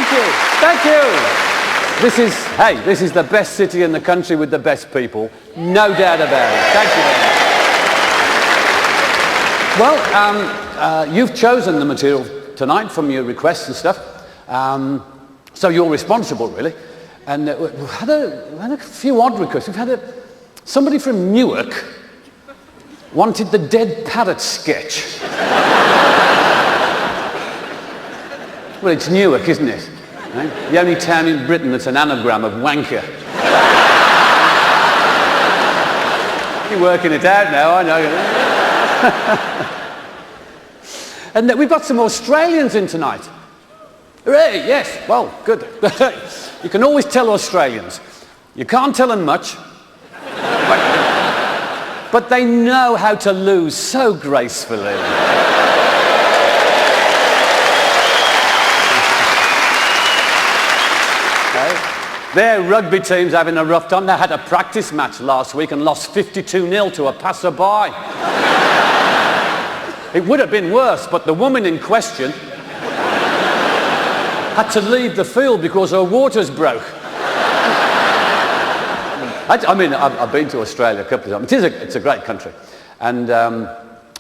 Thank you. Thank you. This is the best city in the country with the best people. No doubt about it. Thank you very much. Well, you've chosen the material tonight from your requests and stuff. So you're responsible, really. And we've had a few odd requests. We've had somebody from Newark wanted the dead parrot sketch. Well, it's Newark, isn't it? Right? The only town in Britain that's an anagram of wanker. You're working it out now, I know. And we've got some Australians in tonight. Hooray, yes, well, good. You can always tell Australians. You can't tell them much, but they know how to lose so gracefully. Their rugby team's having a rough time. They had a practice match last week and lost 52-0 to a passer-by. It would have been worse, but the woman in question had to leave the field because her waters broke. I mean, I've been to Australia a couple of times. It's a great country. And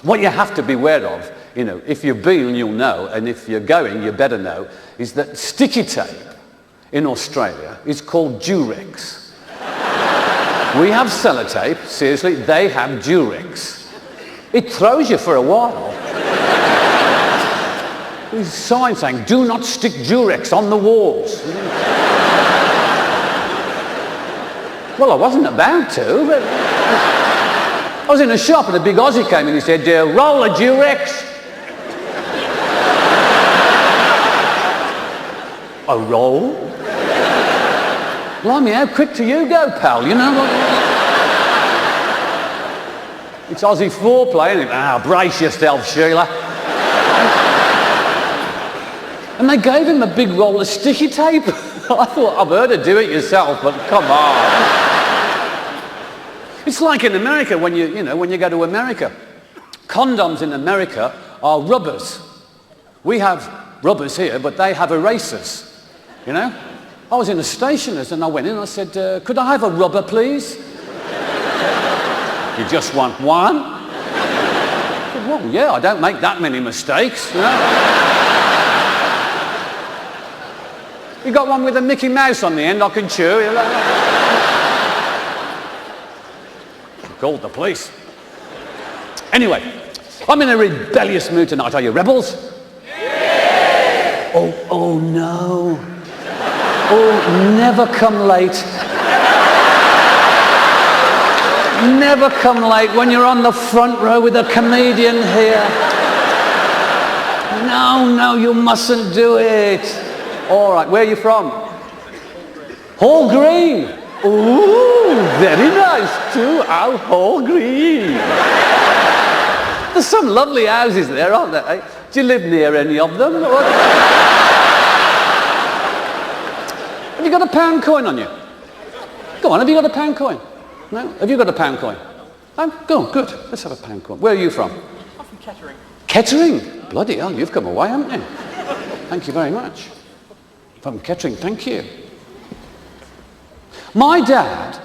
what you have to be aware of, you know, if you've been, you'll know, and if you're going, you better know, is that sticky tape in Australia is called Durex. We have sellotape, seriously, they have Durex. It throws you for a while. There's a sign saying, do not stick Durex on the walls. Well, I wasn't about to, but I was in a shop and a big Aussie came in and he said, roll a Durex. A roll? Blimey, how quick do you go, pal? You know what? It's Aussie foreplay, isn't it? Brace yourself, Sheila. And they gave him a big roll of sticky tape. I thought, I've heard of do it yourself, but come on. It's like in America when you go to America. Condoms in America are rubbers. We have rubbers here, but they have erasers, you know? I was in a stationer's and I went in and I said, could I have a rubber, please? You just want one? I said, well, yeah, I don't make that many mistakes, you know? You got one with a Mickey Mouse on the end I can chew? Called the police. Anyway, I'm in a rebellious mood tonight. Are you rebels? Yeah! Oh no. Oh, never come late. Never come late when you're on the front row with a comedian here. No, you mustn't do it. All right, where are you from? Hall Green. Ooh, very nice too. Oh, Hall Green. There's some lovely houses there, aren't there? Do you live near any of them? Have you got a pound coin on you? Go on, have you got a pound coin? No? Have you got a pound coin? Go on, good. Let's have a pound coin. Where are you from? I'm from Kettering. Kettering? Bloody hell, you've come away, haven't you? Thank you very much. From Kettering, thank you. My dad,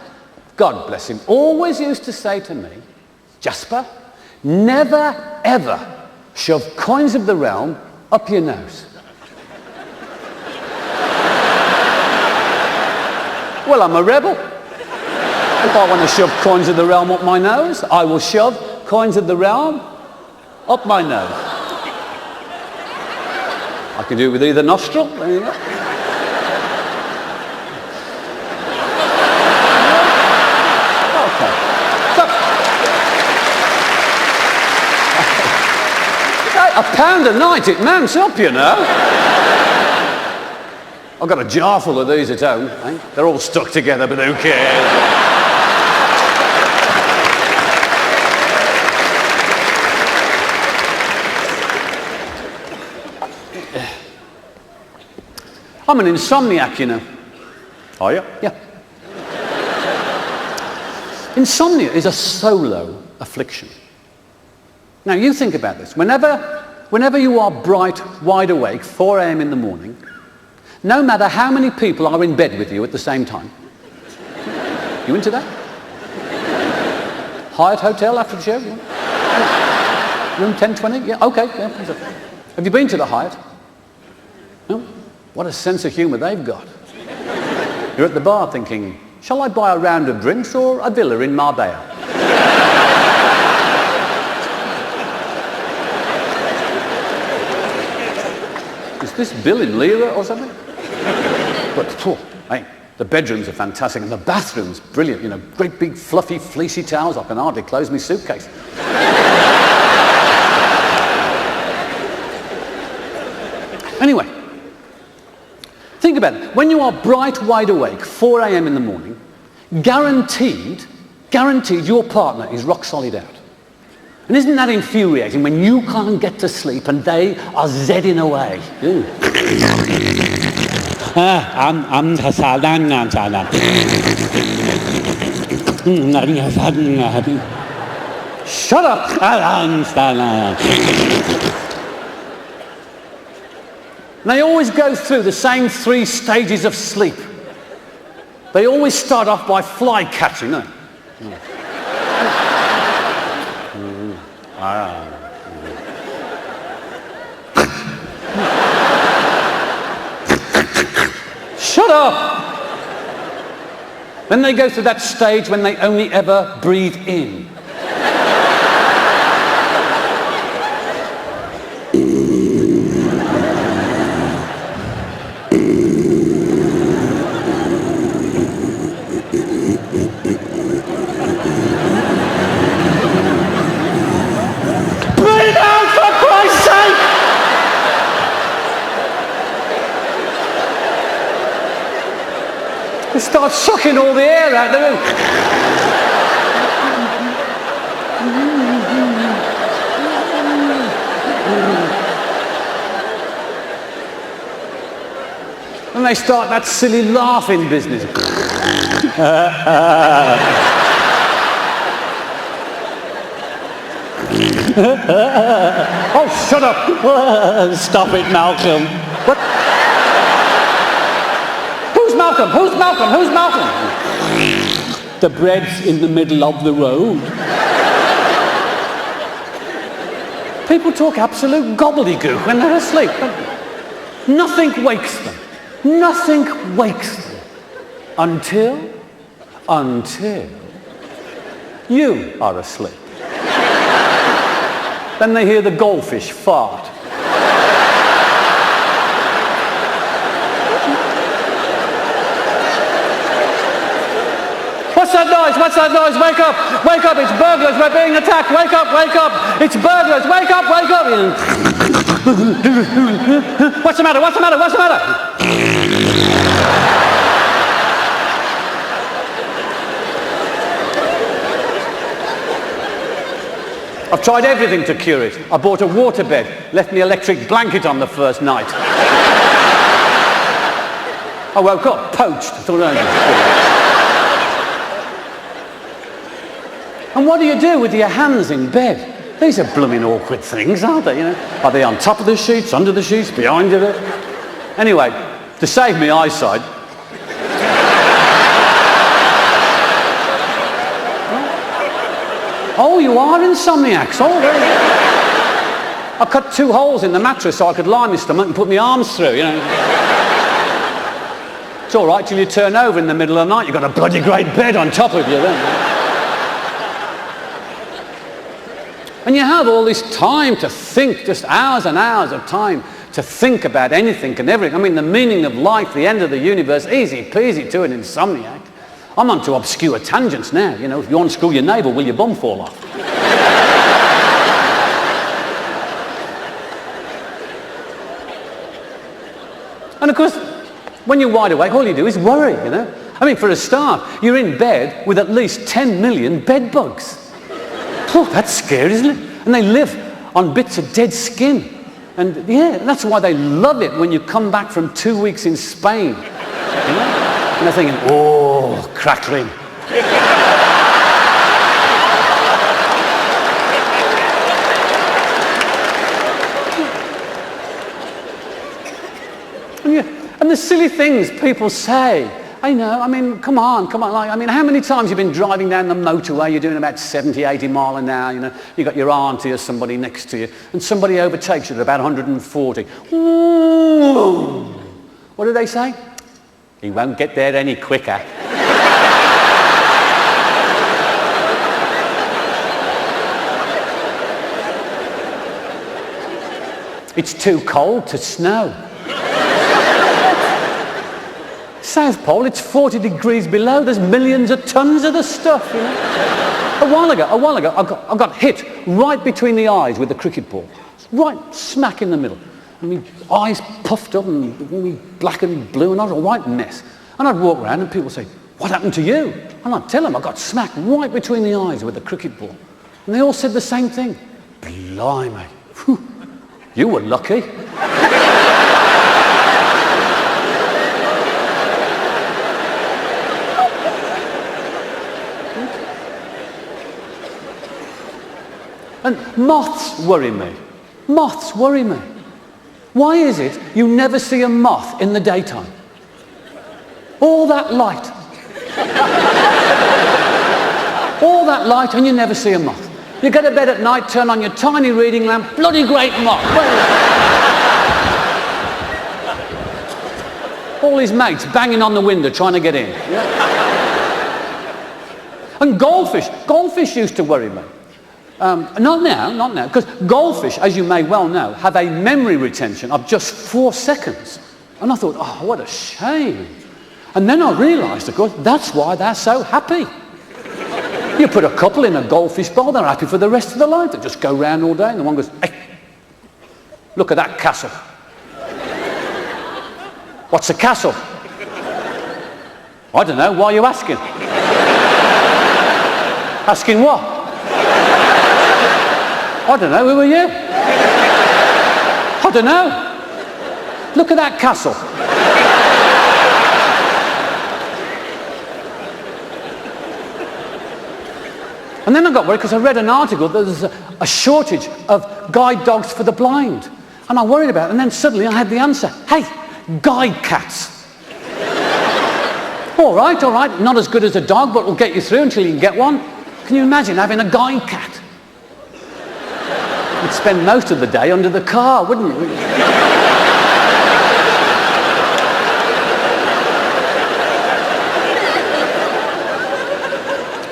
God bless him, always used to say to me, Jasper, never ever shove coins of the realm up your nose. Well, I'm a rebel. If I want to shove coins of the realm up my nose, I will shove coins of the realm up my nose. I can do it with either nostril. There you go. Okay. So, a pound a night, it mounts up, you know. I've got a jar full of these at home. Eh? They're all stuck together, but who cares? I'm an insomniac, you know. Are you? Yeah. Insomnia is a solo affliction. Now, you think about this. Whenever you are bright, wide awake, 4 a.m. in the morning, no matter how many people are in bed with you at the same time. You into that? Hyatt Hotel after the show? Room 1020? Yeah, okay. Yeah. Have you been to the Hyatt? No? What a sense of humour they've got. You're at the bar thinking, shall I buy a round of drinks or a villa in Marbella? Is this bill in lira or something? But, hey, the bedrooms are fantastic and the bathrooms, brilliant. You know, great big fluffy fleecy towels. I can hardly close my suitcase. Anyway, think about it. When you are bright, wide awake, 4 a.m. in the morning, guaranteed your partner is rock solid out. And isn't that infuriating when you can't get to sleep and they are zedding away? Shut up! And they always go through the same 3 stages of sleep. They always start off by fly catching, don't they? Shut up! Then they go through that stage when they only ever breathe in. They start sucking all the air out the room. And they start that silly laughing business. Oh, shut up. Stop it, Malcolm. What? Who's Malcolm? Who's Malcolm? Who's Malcolm? The bread's in the middle of the road. People talk absolute gobbledygook when they're asleep. Nothing wakes them. Nothing wakes them. Until you are asleep. Then they hear the goldfish fart. What's that noise? What's that noise? Wake up! Wake up! It's burglars! We're being attacked! Wake up! Wake up! It's burglars! Wake up! Wake up! What's the matter? What's the matter? What's the matter? I've tried everything to cure it. I bought a waterbed, left me electric blanket on the first night. I woke up poached. And what do you do with your hands in bed? These are blooming awkward things, aren't they? You know? Are they on top of the sheets, under the sheets, behind you? Anyway, to save me eyesight, oh, you are insomniacs. Oh, I cut 2 holes in the mattress so I could lie my stomach and put my arms through, you know. It's all right till you turn over in the middle of the night. You've got a bloody great bed on top of you then. And you have all this time to think, just hours and hours of time to think about anything and everything. I mean, the meaning of life, the end of the universe, easy peasy to an insomniac. I'm on to obscure tangents now. You know, if you unscrew your navel, will your bum fall off? And of course, when you're wide awake, all you do is worry, you know. I mean, for a start, you're in bed with at least 10 million bed bugs. Oh, that's scary, isn't it? And they live on bits of dead skin. And yeah, that's why they love it when you come back from 2 weeks in Spain. You know? And they're thinking, oh, crackling. And the silly things people say. I know, I mean, come on. Like, I mean, how many times you've been driving down the motorway, you're doing about 70, 80 mile an hour, you know, you got your auntie or somebody next to you, and somebody overtakes you at about 140. Ooh. What do they say? He won't get there any quicker. It's too cold to snow. South Pole, it's 40 degrees below. There's millions of tons of the stuff, you know. A while ago, I got hit right between the eyes with a cricket ball. Right smack in the middle. And my eyes puffed up and black and blue, and I was a right mess. And I'd walk around and people would say, what happened to you? And I'd tell them I got smacked right between the eyes with a cricket ball. And they all said the same thing. Blimey. Whew. You were lucky. And moths worry me. Moths worry me. Why is it you never see a moth in the daytime? All that light. All that light and you never see a moth. You go to bed at night, turn on your tiny reading lamp, bloody great moth. All his mates banging on the window trying to get in. Yeah. And goldfish used to worry me. Not now, because goldfish, as you may well know, have a memory retention of just 4 seconds. And I thought, oh, what a shame. And then I realised, of course, that's why they're so happy. You put a couple in a goldfish bowl, they're happy for the rest of their life. They just go round all day, and the one goes, hey, look at that castle. What's a castle? I don't know, why are you asking? Asking what? I don't know, who are you? I don't know. Look at that castle. And then I got worried because I read an article that there's a shortage of guide dogs for the blind. And I worried about it, and then suddenly I had the answer. Hey, guide cats. All right, not as good as a dog, but we'll get you through until you can get one. Can you imagine having a guide cat? You'd spend most of the day under the car, wouldn't you?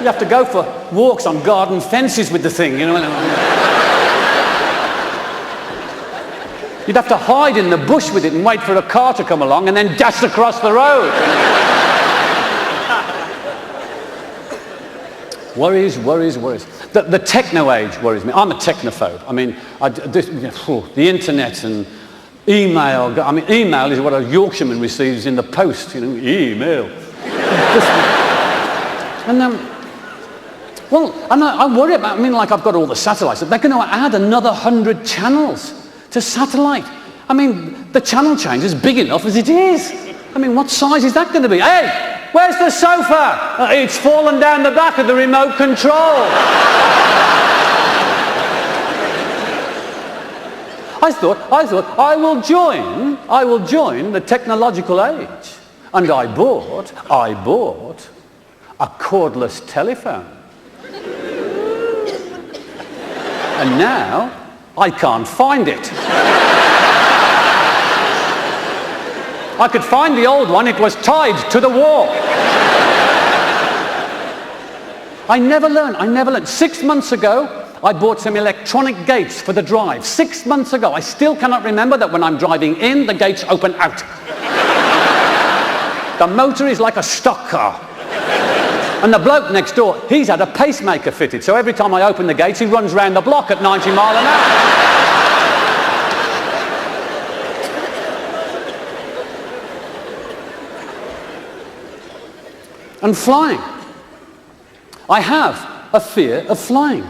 You have to go for walks on garden fences with the thing, you know. You'd have to hide in the bush with it and wait for a car to come along and then dash across the road. Worries. The techno age worries me. I'm a technophobe. I mean, the internet and email. I mean, email is what a Yorkshireman receives in the post, you know, email. And well, I worry about, I mean, like I've got all the satellites. They're going to add another 100 channels to satellite. I mean, the channel change is big enough as it is. I mean, what size is that going to be? Hey, where's the sofa? It's fallen down the back of the remote control. I thought, I will join the technological age. And I bought a cordless telephone. And now I can't find it. I could find the old one, it was tied to the wall. I never learned. 6 months ago, I bought some electronic gates for the drive. 6 months ago. I still cannot remember that when I'm driving in, the gates open out. The motor is like a stock car. And the bloke next door, he's had a pacemaker fitted, so every time I open the gates, he runs round the block at 90 miles an hour. And flying. I have a fear of flying.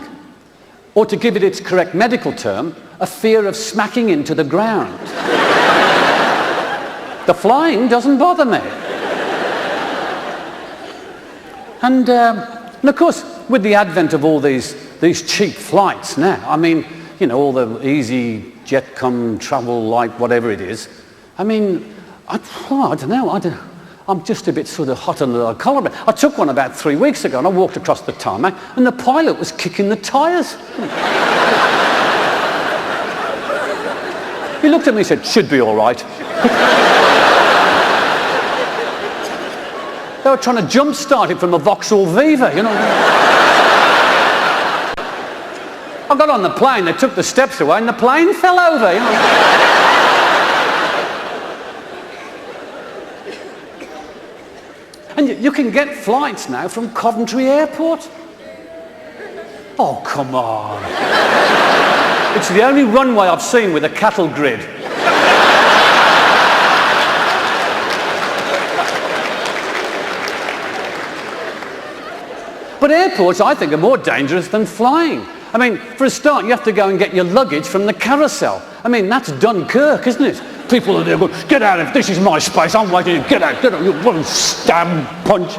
Or to give it its correct medical term, a fear of smacking into the ground. The flying doesn't bother me. And of course, with the advent of all these cheap flights now, I mean, you know, all the easy jet come travel light, whatever it is, I mean, I don't know. I'm just a bit sort of hot under the collar. I took one about 3 weeks ago and I walked across the tarmac and the pilot was kicking the tyres. He looked at me and said, should be all right. They were trying to jump-start it from a Vauxhall Viva, you know. I got on the plane, they took the steps away and the plane fell over, you know. And you can get flights now from Coventry Airport. Oh, come on. It's the only runway I've seen with a cattle grid. But airports, I think, are more dangerous than flying. I mean, for a start, you have to go and get your luggage from the carousel. I mean, that's Dunkirk, isn't it? People are there going, get out of this is my space, I'm waiting, get out, you one stab, punch.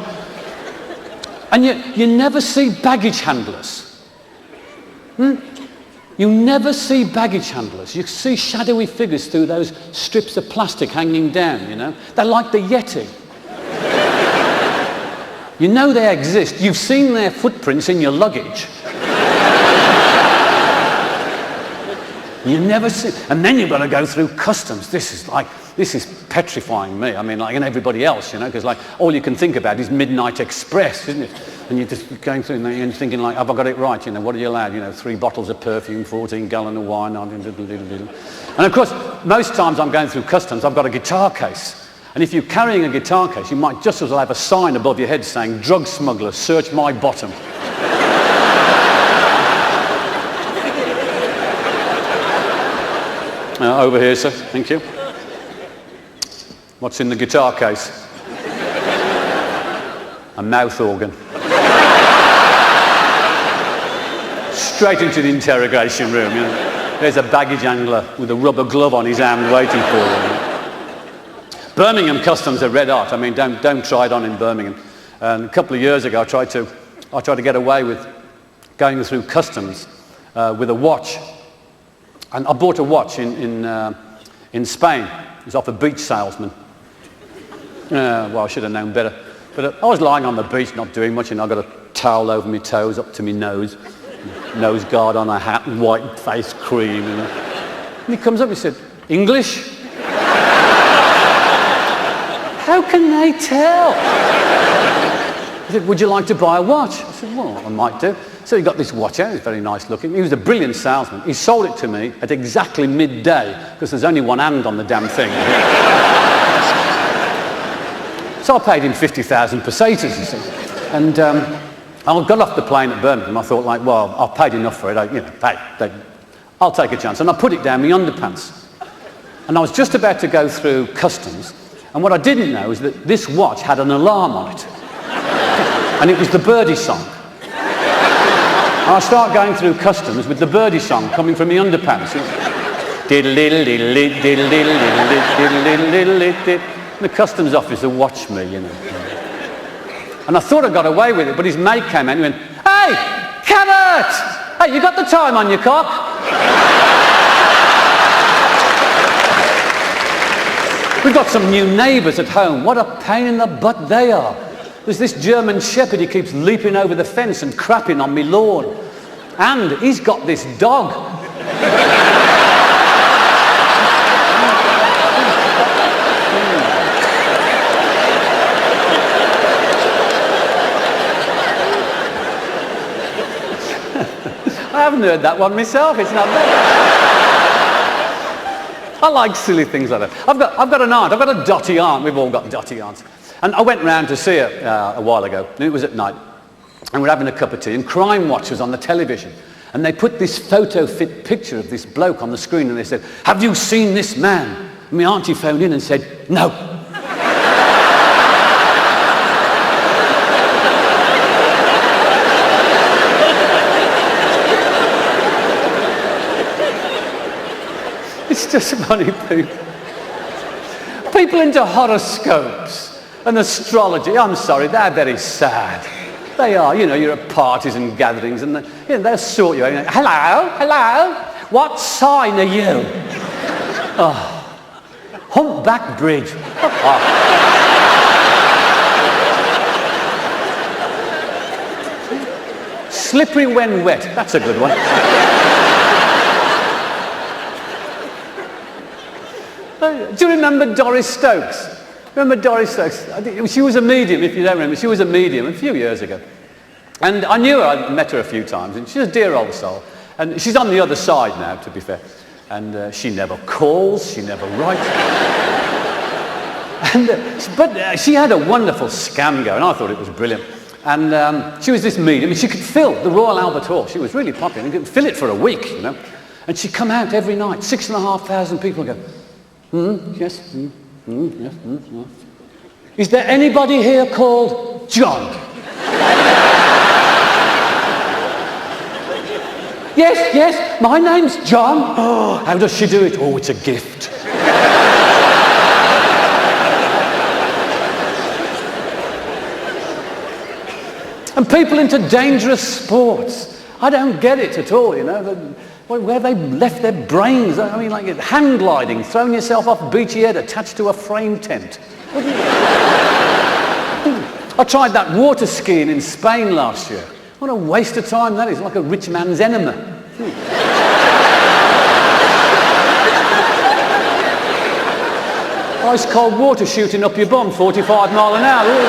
And you never see baggage handlers. You never see baggage handlers. You see shadowy figures through those strips of plastic hanging down, you know. They're like the Yeti. You know they exist. You've seen their footprints in your luggage. You never see, and then you've got to go through customs. This is petrifying me. I mean, like, and everybody else, you know, because like all you can think about is Midnight Express, isn't it? And you're just going through and you're thinking like, have I got it right? You know, what are you allowed? You know, 3 bottles of perfume, 14 gallons of wine. And of course, most times I'm going through customs, I've got a guitar case. And if you're carrying a guitar case, you might just as well have a sign above your head saying, drug smuggler, search my bottom. Over here, sir. Thank you. What's in the guitar case? A mouth organ. Straight into the interrogation room, you know. There's a baggage handler with a rubber glove on his hand waiting for them. Birmingham customs are red hot. I mean, don't try it on in Birmingham. And a couple of years ago, I tried to get away with going through customs with a watch. And I bought a watch in Spain. It was off a beach salesman. Well, I should have known better. But I was lying on the beach, not doing much, and I got a towel over my toes, up to my nose, nose guard on a hat, and white face cream. You know. And he comes up and he said, English? How can they tell? He said, would you like to buy a watch? I said, well, I might do. So he got this watch out, it was very nice looking. He was a brilliant salesman. He sold it to me at exactly midday, because there's only one hand on the damn thing. So I paid him 50,000 pesetas, you see. And I got off the plane at Birmingham. I thought, like, well, I've paid enough for it. I'll take a chance. And I put it down my underpants. And I was just about to go through customs. And what I didn't know is that this watch had an alarm on it. And it was the Birdie song. And I start going through customs with the Birdie song coming from my underpants. The customs officer watched me, you know. And I thought I got away with it, but his mate came in and went, hey, Carrott! Hey, you got the time on your cock? We've got some new neighbours at home. What a pain in the butt they are. There's this German shepherd, he keeps leaping over the fence and crapping on me lawn. And he's got this dog. I haven't heard that one myself, it's not bad. I like silly things like that. I've got an aunt, I've got a dotty aunt, we've all got dotty aunts. And I went round to see her a while ago, and it was at night, and we're having a cup of tea, and Crime Watch was on the television, and they put this photo-fit picture of this bloke on the screen, and they said, have you seen this man? And my auntie phoned in and said, no. It's just funny, people. People into horoscopes and astrology, I'm sorry, they're very sad. They are, you know, you're at parties and gatherings and they'll sort you out. You know, hello, what sign are you? Oh, Humpback Bridge. Slippery when wet. That's a good one. Do you remember Doris Stokes? Remember Doris Stokes? She was a medium, if you don't remember. She was a medium a few years ago. And I knew her, I'd met her a few times, and she's a dear old soul. And she's on the other side now, to be fair. And she never calls, she never writes. But she had a wonderful scam going. I thought it was brilliant. And she was this medium, and she could fill the Royal Albert Hall. She was really popular, and could fill it for a week, you know. And she'd come out every night, 6,500 people go, yes, yes, yes. Is there anybody here called John? Yes, yes, my name's John. Oh, how does she do it? Oh, it's a gift. And people into dangerous sports. I don't get it at all, you know. Where they left their brains. I mean, like hang gliding, throwing yourself off Beachy Head attached to a frame tent. I tried that water skiing in Spain last year. What a waste of time that is, like a rich man's enema. Ice cold water shooting up your bum, 45 mile an hour. Ooh.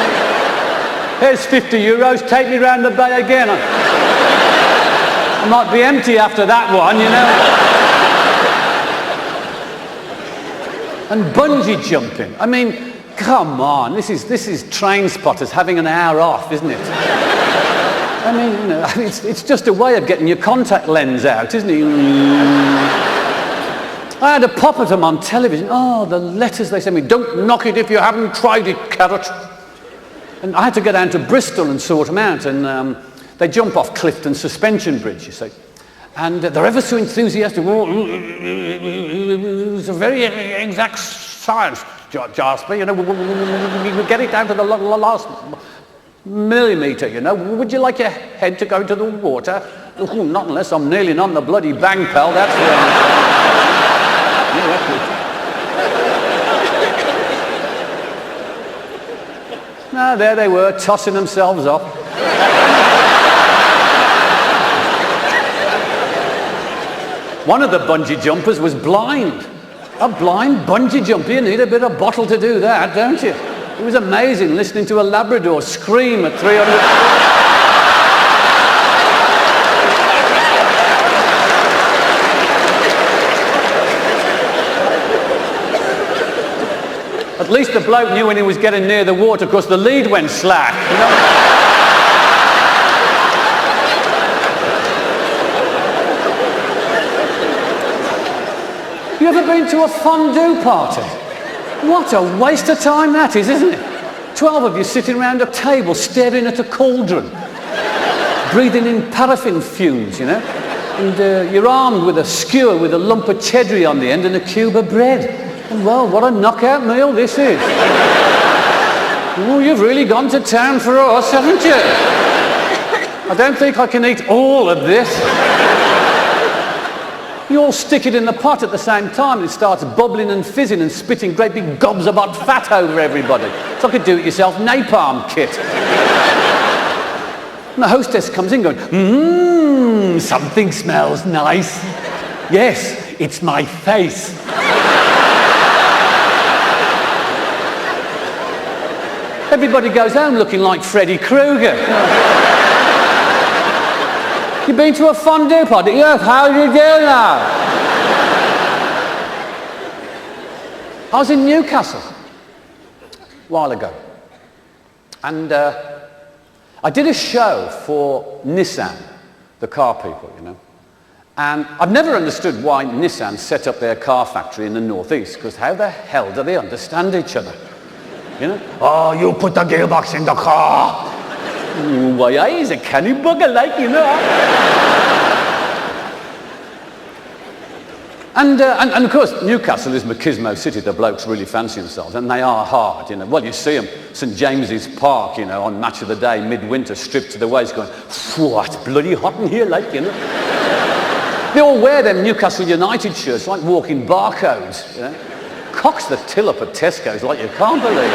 Here's 50 euros, take me round the bay again. I might be empty after that one, you know. And bungee jumping. I mean, come on, this is train spotters having an hour off, isn't it? I mean, you know, it's just a way of getting your contact lens out, isn't it? I had a pop at them on television. Oh, the letters they sent me. Don't knock it if you haven't tried it, Carrott. And I had to go down to Bristol and sort them out. And they jump off Clifton Suspension Bridge, you see. And they're ever so enthusiastic. It's a very exact science, Jasper. You know, we get it down to the last millimetre, you know. Would you like your head to go into the water? Oh, not unless I'm kneeling on the bloody bang, pal. That's No, there they were, tossing themselves off. One of the bungee jumpers was blind. A blind bungee jumper. You need a bit of bottle to do that, don't you? It was amazing listening to a Labrador scream at 300... At least the bloke knew when he was getting near the water because the lead went slack, you know? You ever been to a fondue party? What a waste of time that is, isn't it? 12 of you sitting around a table staring at a cauldron, breathing in paraffin fumes, you know? And you're armed with a skewer with a lump of cheddar on the end and a cube of bread. And well, what a knockout meal this is. Oh, you've really gone to town for us, haven't you? I don't think I can eat all of this. You all stick it in the pot at the same time and it starts bubbling and fizzing and spitting great big gobs of hot fat over everybody. It's like a do-it-yourself napalm kit. And the hostess comes in going, something smells nice. Yes, it's my face. Everybody goes home looking like Freddy Krueger. You've been to a fondue party? Yes, how do you do now? I was in Newcastle a while ago. And I did a show for Nissan, the car people, you know. And I've never understood why Nissan set up their car factory in the northeast, because how the hell do they understand each other? You know? Oh, you put the gearbox in the car. Why, he's a canny bugger, like, you know. And of course, Newcastle is Machismo City. The blokes really fancy themselves, and they are hard, you know. Well, you see them, St James's Park, you know, on Match of the Day, midwinter, stripped to the waist, going, whoa, it's bloody hot in here, like, you know. They all wear them Newcastle United shirts, like walking barcodes, you know. cocks the till up at Tesco's like you can't believe it.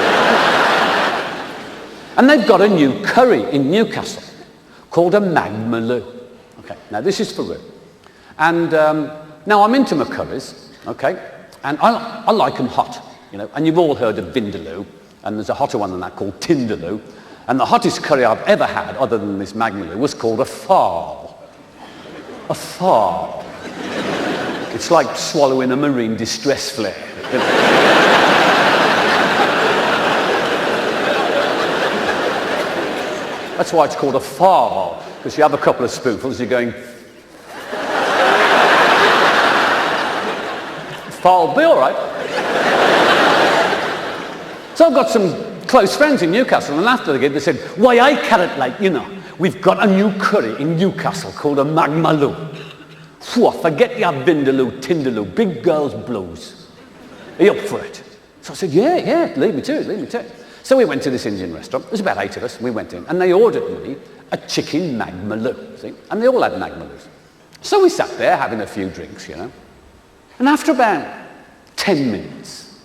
And they've got a new curry in Newcastle called a magmaloo. Okay, now this is for real. And now I'm into my curries, okay, and I like them hot, you know, and you've all heard of vindaloo, and there's a hotter one than that called tindaloo, and the hottest curry I've ever had, other than this magmaloo, was called a farl. A farl. It's like swallowing a marine distress flare. You know? That's why it's called a farl, because you have a couple of spoonfuls, you're going, farl, be all right. So I've got some close friends in Newcastle, and after the gig they said, why, I Carrott, like, you know, we've got a new curry in Newcastle called a magmaloo. Phew, forget your vindaloo, tindaloo, big girls blues. Are you up for it? So I said, yeah, leave me to it. So we went to this Indian restaurant. There's about 8 of us. We went in, and they ordered me a chicken magmaloo, see? And they all had magmaloos. So we sat there having a few drinks, you know. And after about 10 minutes,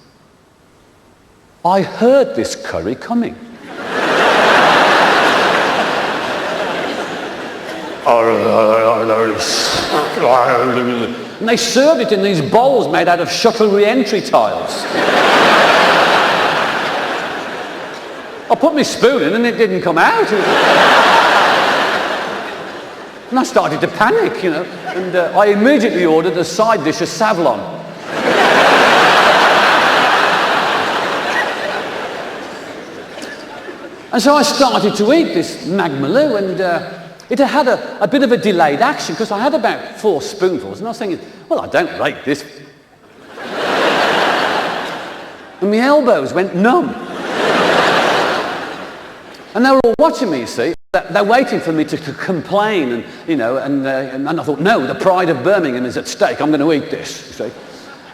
I heard this curry coming. And they served it in these bowls made out of shuttle re-entry tiles. I put my spoon in and it didn't come out. And I started to panic, you know, and I immediately ordered a side dish of Savlon. And so I started to eat this magmaloo, and it had a bit of a delayed action, because I had about 4 spoonfuls, and I was thinking, well, I don't rate this. And my elbows went numb. And they were all watching me, you see. They're waiting for me to complain, and, you know, and I thought, no, the pride of Birmingham is at stake. I'm going to eat this, you see.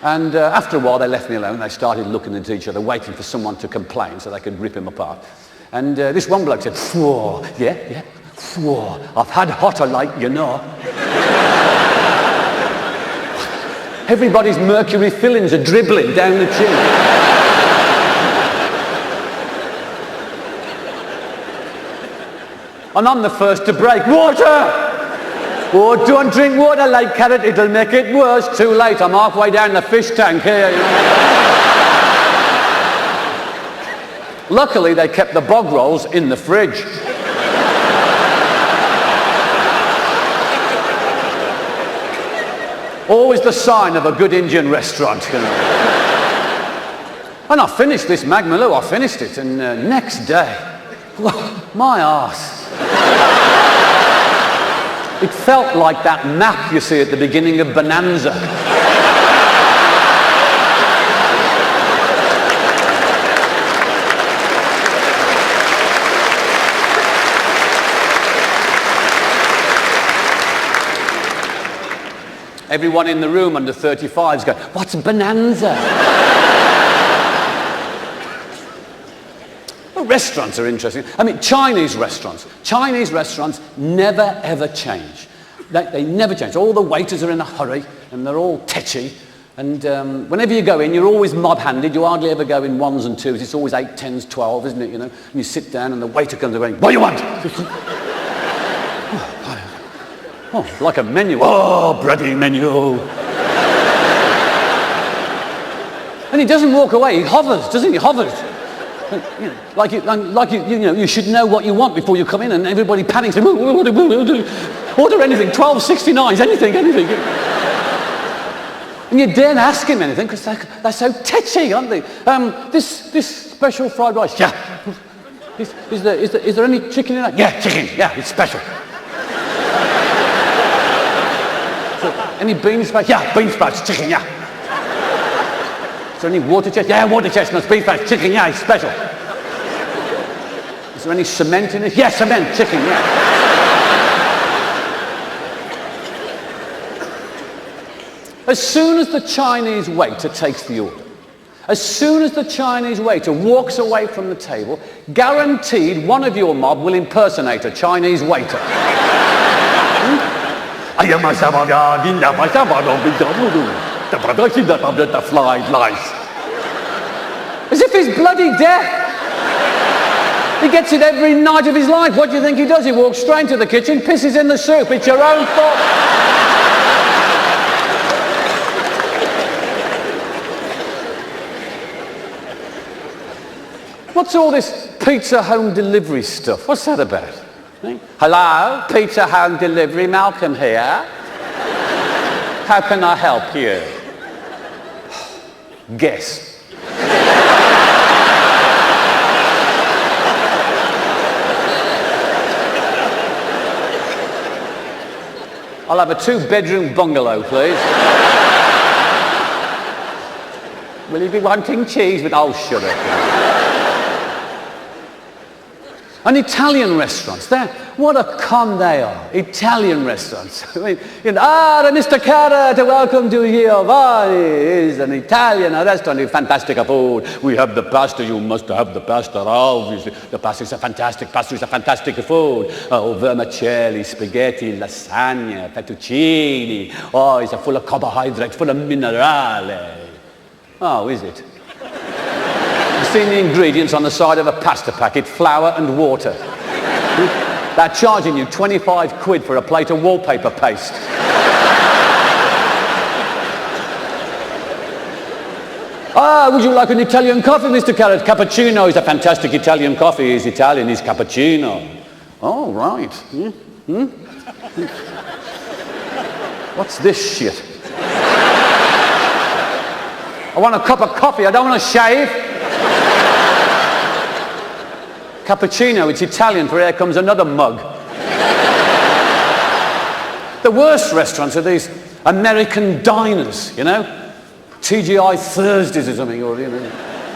And after a while, they left me alone. They started looking at each other, waiting for someone to complain so they could rip him apart. And this one bloke said, "Whoa, yeah, whoa, I've had hotter, like, you know." Everybody's mercury fillings are dribbling down the chin. And I'm the first to break. Water! Oh, don't drink water, like Carrott, it'll make it worse. Too late, I'm halfway down the fish tank here. You know? Luckily, they kept the bog rolls in the fridge. Always the sign of a good Indian restaurant, you know. And I finished this magmaloo, I finished it, and next day, my arse. It felt like that map you see at the beginning of Bonanza. Everyone in the room under 35 is going, what's Bonanza? Well, restaurants are interesting. I mean, Chinese restaurants never ever change. They never change. All the waiters are in a hurry and they're all tetchy. And whenever you go in, you're always mob-handed. You hardly ever go in 1s and 2s. It's always 8, 10s, 12, isn't it? You know, and you sit down and the waiter comes going, what do you want? Oh, like a menu. Oh, bloody menu. And he doesn't walk away. He hovers, doesn't he? He hovers. You know, you should know what you want before you come in, and everybody panics. Order anything, 12.69s, anything. And you daren't ask him anything because they're so tetchy, aren't they? This special fried rice. Yeah. Is there any chicken in that? Yeah, chicken. Yeah, it's special. Any bean sprouts? Yeah, bean sprouts, chicken, yeah. Is there any water chestnuts? Yeah, water chestnuts, bean sprouts, chicken, yeah, it's special. Is there any cement in it? Yeah, cement, chicken, yeah. As soon as the Chinese waiter takes the order, as soon as the Chinese waiter walks away from the table, guaranteed one of your mob will impersonate a Chinese waiter. I am myself, the fried rice. As if he's bloody deaf. He gets it every night of his life. What do you think he does? He walks straight into the kitchen, pisses in the soup. It's your own fault. What's all this pizza home delivery stuff? What's that about? Hello, pizza home delivery, Malcolm here. How can I help you? Guess. I'll have a 2-bedroom bungalow, please. Will you be wanting cheese with... Oh, shut up. And Italian restaurants, what a con they are. Italian restaurants. I mean, Mr. Carrott, welcome to Giovanni. It's an Italian restaurant with fantastic food. We have the pasta, you must have the pasta, obviously. The pasta is a fantastic food. Oh, vermicelli, spaghetti, lasagna, fettuccine. Oh, it's full of carbohydrates, full of minerale. Oh, is it? You've seen the ingredients on the side of a pasta packet, flour and water. They're charging you 25 quid for a plate of wallpaper paste. Would you like an Italian coffee, Mr. Carrott? Cappuccino is a fantastic Italian coffee. He's Italian, he's cappuccino. Oh, right. What's this shit? I want a cup of coffee, I don't want to shave. Cappuccino, it's Italian, for here comes another mug. The worst restaurants are these American diners, you know? TGI Thursdays or something, or,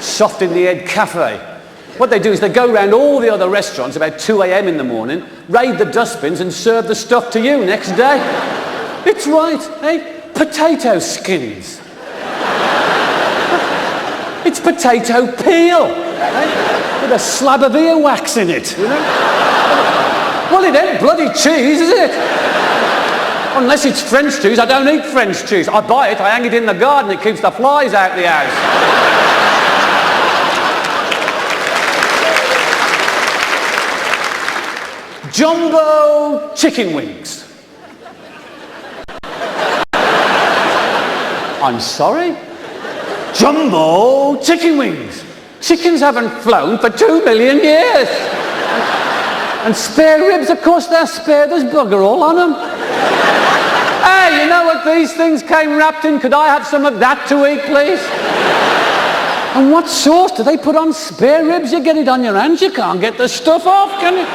Soft in the Head Cafe. What they do is they go around all the other restaurants about 2 a.m. in the morning, raid the dustbins and serve the stuff to you next day. It's right, eh? Potato skins. It's potato peel, eh? With a slab of earwax in it, Well, it ain't bloody cheese, is it? Unless it's French cheese. I don't eat French cheese. I buy it, I hang it in the garden, it keeps the flies out the house. Jumbo chicken wings. I'm sorry? Jumbo chicken wings. Chickens haven't flown for 2 million years. And spare ribs, of course they're spare. There's bugger all on them. Hey, you know what these things came wrapped in? Could I have some of that to eat, please? And what sauce do they put on spare ribs? You get it on your hands, you can't get the stuff off, can you?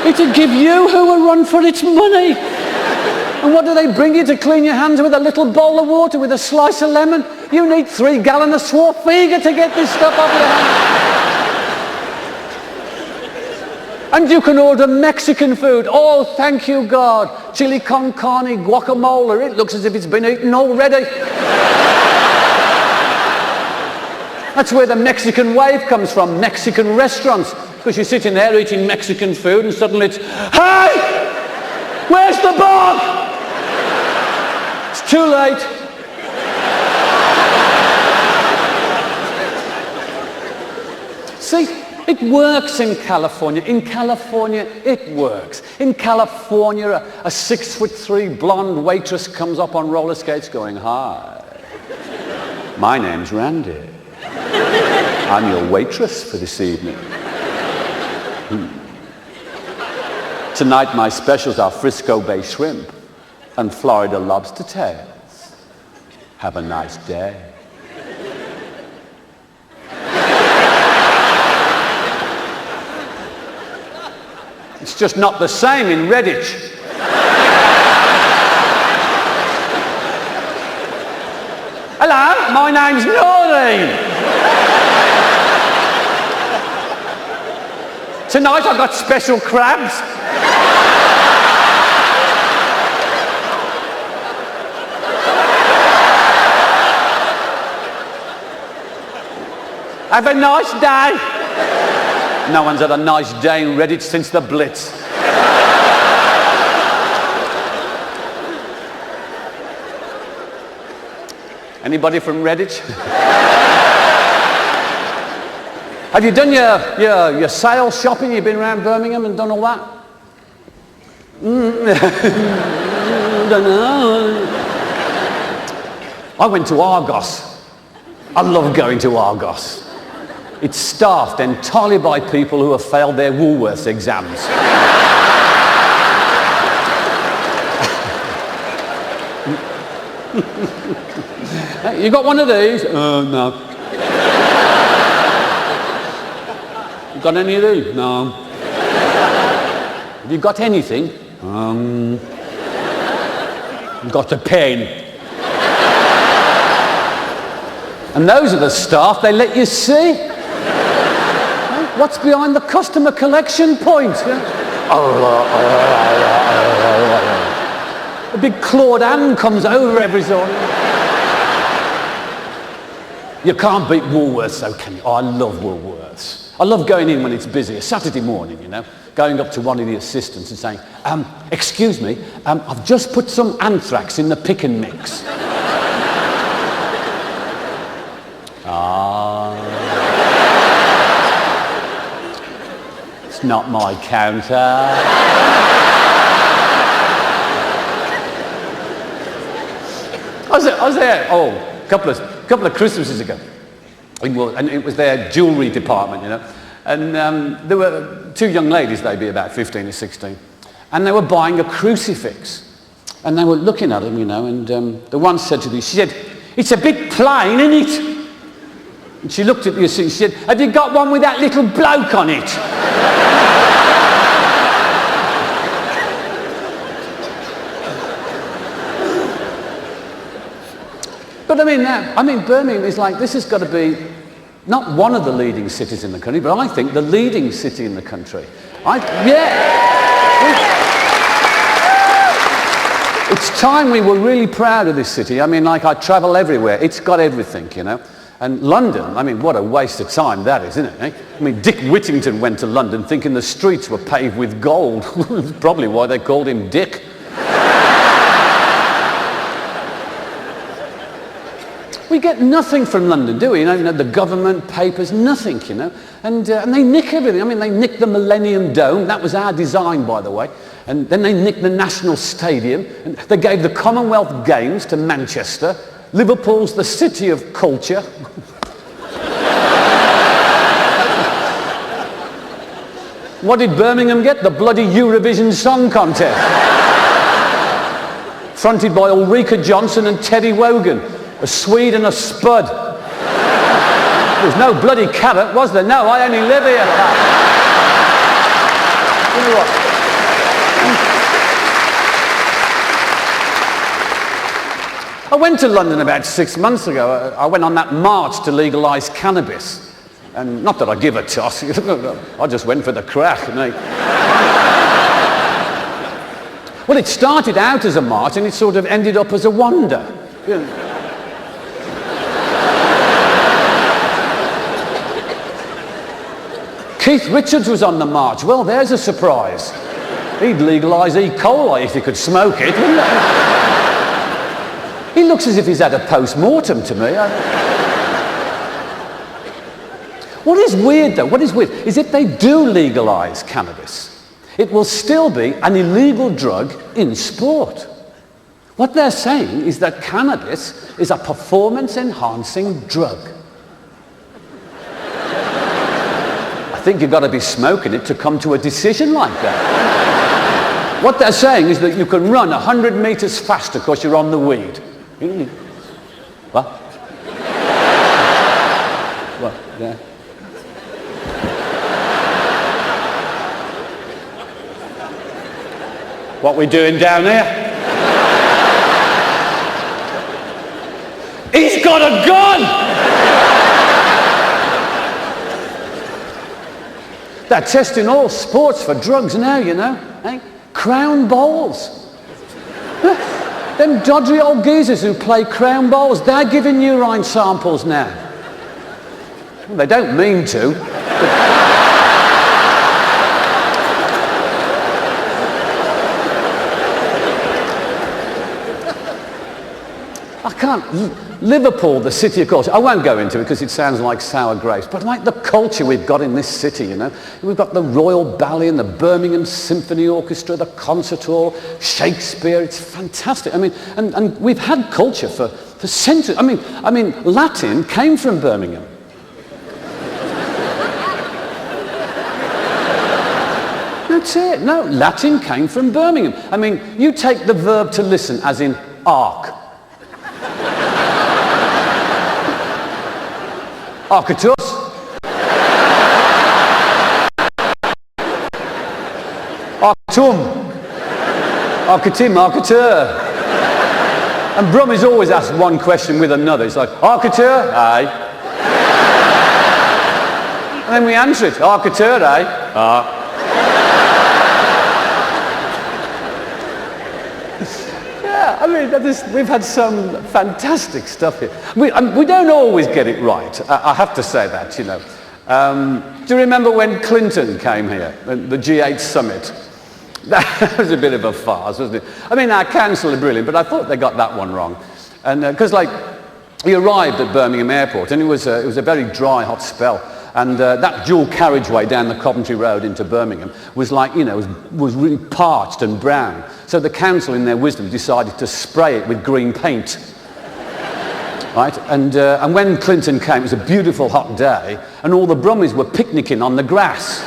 It'll give you who a run for its money. And what do they bring you to clean your hands with? A little bowl of water with a slice of lemon? You need 3 gallons of Swartfiga to get this stuff off your hands. And you can order Mexican food. Oh, thank you, God. Chili con carne, guacamole. It looks as if it's been eaten already. That's where the Mexican wave comes from, Mexican restaurants. Because you're sitting there eating Mexican food and suddenly it's, hey! Where's the bog? It's too late. See, it works in California. In California, it works. In California, a 6'3" blonde waitress comes up on roller skates going, hi, my name's Randy. I'm your waitress for this evening. Tonight my specials are Frisco Bay shrimp and Florida lobster tails. Have a nice day. It's just not the same in Redditch. Hello, my name's Noreen. Tonight I've got special crabs. Have a nice day. No one's had a nice day in Reddit since the Blitz. Anybody from Reddit? Have you done your sales shopping? You've been around Birmingham and done all that? Don't know. I went to Argos. I love going to Argos. It's staffed entirely by people who have failed their Woolworths exams. You got one of these? No. You got any of these? No. Have you got anything? Got a pen. And those are the staff they let you see. What's behind the customer collection point? A big Claude Anne comes over every so often. You can't beat Woolworths though, can you? Oh, I love Woolworths. I love going in when it's busy, a Saturday morning, you know, going up to one of the assistants and saying, excuse me, I've just put some anthrax in the pick and mix. It's not my counter. I was there, a couple of Christmases ago, and it was their jewellery department, you know, and there were two young ladies, they'd be about 15 or 16, and they were buying a crucifix, and they were looking at them, you know, and the one said to me, she said, "It's a bit plain, isn't it?" And she looked at the assistant, she said, "Have you got one with that little bloke on it?" But I mean, Birmingham is like, this has got to be not one of the leading cities in the country, but I think the leading city in the country. It's time we were really proud of this city. I mean, like, I travel everywhere. It's got everything, you know. And London, I mean, what a waste of time that is, isn't it? Eh? I mean, Dick Whittington went to London thinking the streets were paved with gold. That's probably why they called him Dick. We get nothing from London, do we? You know, the government, papers, nothing, you know. And they nick everything. I mean, they nicked the Millennium Dome. That was our design, by the way. And then they nicked the National Stadium. And they gave the Commonwealth Games to Manchester. Liverpool's the city of culture. What did Birmingham get? The bloody Eurovision Song Contest. Fronted by Ulrika Johnson and Teddy Wogan. A Swede and a spud. There's no bloody Carrott, was there? No, I only live here. You know what? I went to London about 6 months ago. I went on that march to legalise cannabis. And not that I give a toss. I just went for the crack. Well, it started out as a march and it sort of ended up as a wander. You know. Keith Richards was on the march. Well, there's a surprise. He'd legalise E. coli if he could smoke it, wouldn't he? He looks as if he's had a post-mortem to me. What is weird, though, is if they do legalise cannabis, it will still be an illegal drug in sport. What they're saying is that cannabis is a performance-enhancing drug. I think you've got to be smoking it to come to a decision like that. What they're saying is that you can run 100 metres faster because you're on the weed. What? What? Yeah. What we doing down here? He's got a gun! They're testing all sports for drugs now, you know. Eh? Crown bowls. Them dodgy old geezers who play crown bowls, they're giving urine samples now. Well, they don't mean to. I can't. Liverpool, the city of culture. I won't go into it because it sounds like sour grapes, but like the culture we've got in this city, you know. We've got the Royal Ballet and the Birmingham Symphony Orchestra, the Concert Hall, Shakespeare. It's fantastic. I mean, and we've had culture for centuries. I mean, Latin came from Birmingham. That's it. No, Latin came from Birmingham. I mean, you take the verb to listen, as in arc. Arcatus. Arcatum. Arcatim, arcateur. And Brummie's always asked one question with another. It's like, arcateur? Aye. And then we answer it. Arcateur, aye? Ah. I mean, we've had some fantastic stuff here. We don't always get it right, I have to say that, you know. Do you remember when Clinton came here, the G8 summit? That was a bit of a farce, wasn't it? I mean, our council are brilliant, but I thought they got that one wrong. And because, like, he arrived at Birmingham Airport, and it was a very dry, hot spell. And that dual carriageway down the Coventry Road into Birmingham was like, you know, was really parched and brown. So the council, in their wisdom, decided to spray it with green paint. Right? And when Clinton came, it was a beautiful hot day, and all the Brummies were picnicking on the grass.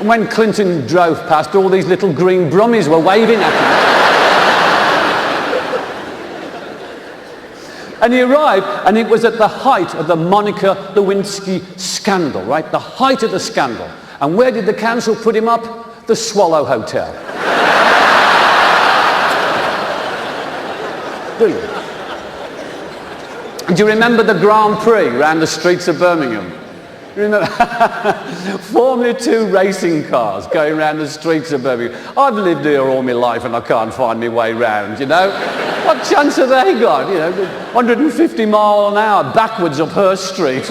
And when Clinton drove past, all these little green Brummies were waving at him. And he arrived, and it was at the height of the Monica Lewinsky scandal, right? The height of the scandal. And where did the council put him up? The Swallow Hotel. Brilliant. Do you remember the Grand Prix around the streets of Birmingham? You remember? Formula 2 racing cars going around the streets of Birmingham. I've lived here all my life and I can't find my way round, you know? What chance have they got? You know, 150 miles an hour backwards up her street.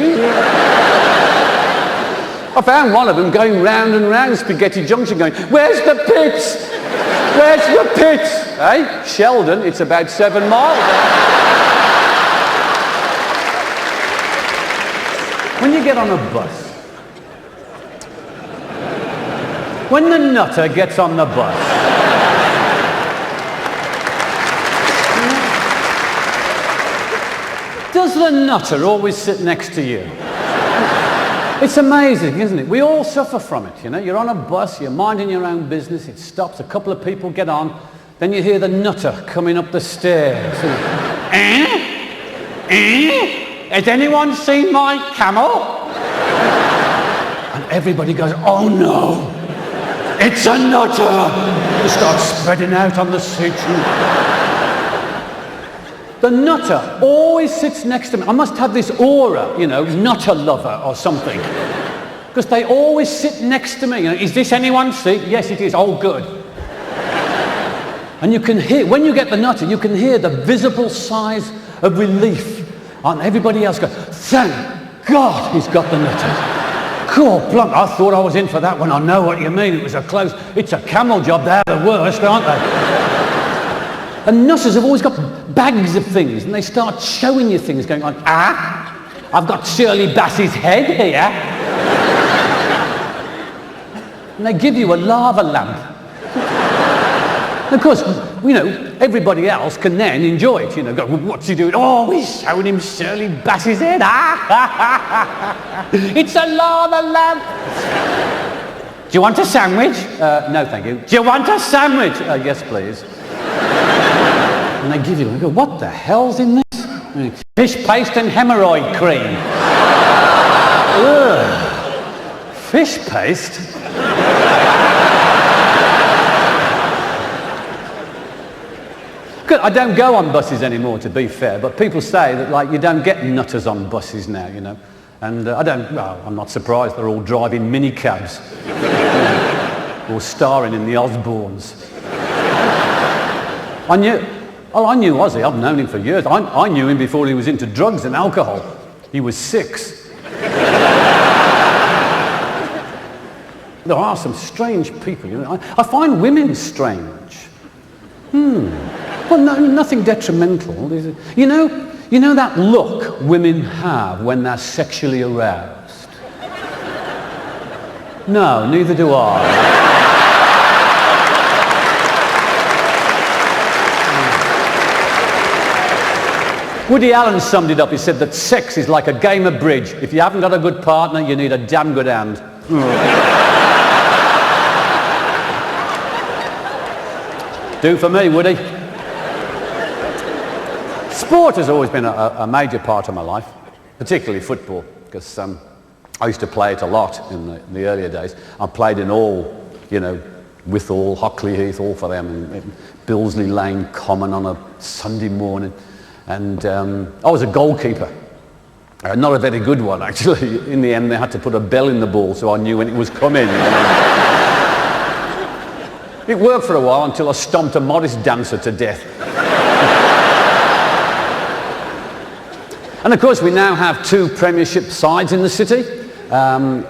I found one of them going round and round Spaghetti Junction going, where's the pits? Where's the pits? Eh? Sheldon, it's about 7 miles. When you get on a bus, when the nutter gets on the bus, does the nutter always sit next to you? It's amazing, isn't it? We all suffer from it, you know. You're on a bus, you're minding your own business, it stops, a couple of people get on, then you hear the nutter coming up the stairs. Has anyone seen my camel? And everybody goes, oh no, it's a nutter. They start spreading out on the seat. The nutter always sits next to me. I must have this aura, you know, nutter lover or something. Because they always sit next to me. You know, is this anyone's seat? Yes, it is. Oh, good. And you can hear, when you get the nutter, you can hear the visible sighs of relief on everybody else go, thank God he's got the nutter. Cool, plump. I thought I was in for that one. I know what you mean. It was it's a camel job. They're the worst, aren't they? And nutters have always got bags of things, and they start showing you things, going on, I've got Shirley Bassey's head here. And they give you a lava lamp. And of course, you know, everybody else can then enjoy it, you know, go, well, what's he doing? Oh, he's showing him Shirley Bassey's head. It's a lava lamp. Do you want a sandwich? No, thank you. Do you want a sandwich? Yes, please. And they give you, and go, what the hell's in this? Fish paste and hemorrhoid cream. Ugh. Fish paste? Good. I don't go on buses anymore, to be fair, but people say that, like, you don't get nutters on buses now, you know. And I'm not surprised they're all driving minicabs. Or starring in the Osbournes. I knew Ozzy. I've known him for years. I knew him before he was into drugs and alcohol. He was 6. There are some strange people. You know, I find women strange. Well, no, nothing detrimental. You know that look women have when they're sexually aroused? No, neither do I. Woody Allen summed it up. He said that sex is like a game of bridge. If you haven't got a good partner, you need a damn good hand. Do for me, Woody. Sport has always been a major part of my life, particularly football, because I used to play it a lot in the earlier days. I played in all, you know, Withall, Hockley Heath, all for them, and Billsley Lane Common on a Sunday morning. And I was a goalkeeper. Not a very good one, actually. In the end, they had to put a bell in the ball so I knew when it was coming. It worked for a while until I stomped a Morris dancer to death. And of course, we now have 2 Premiership sides in the city,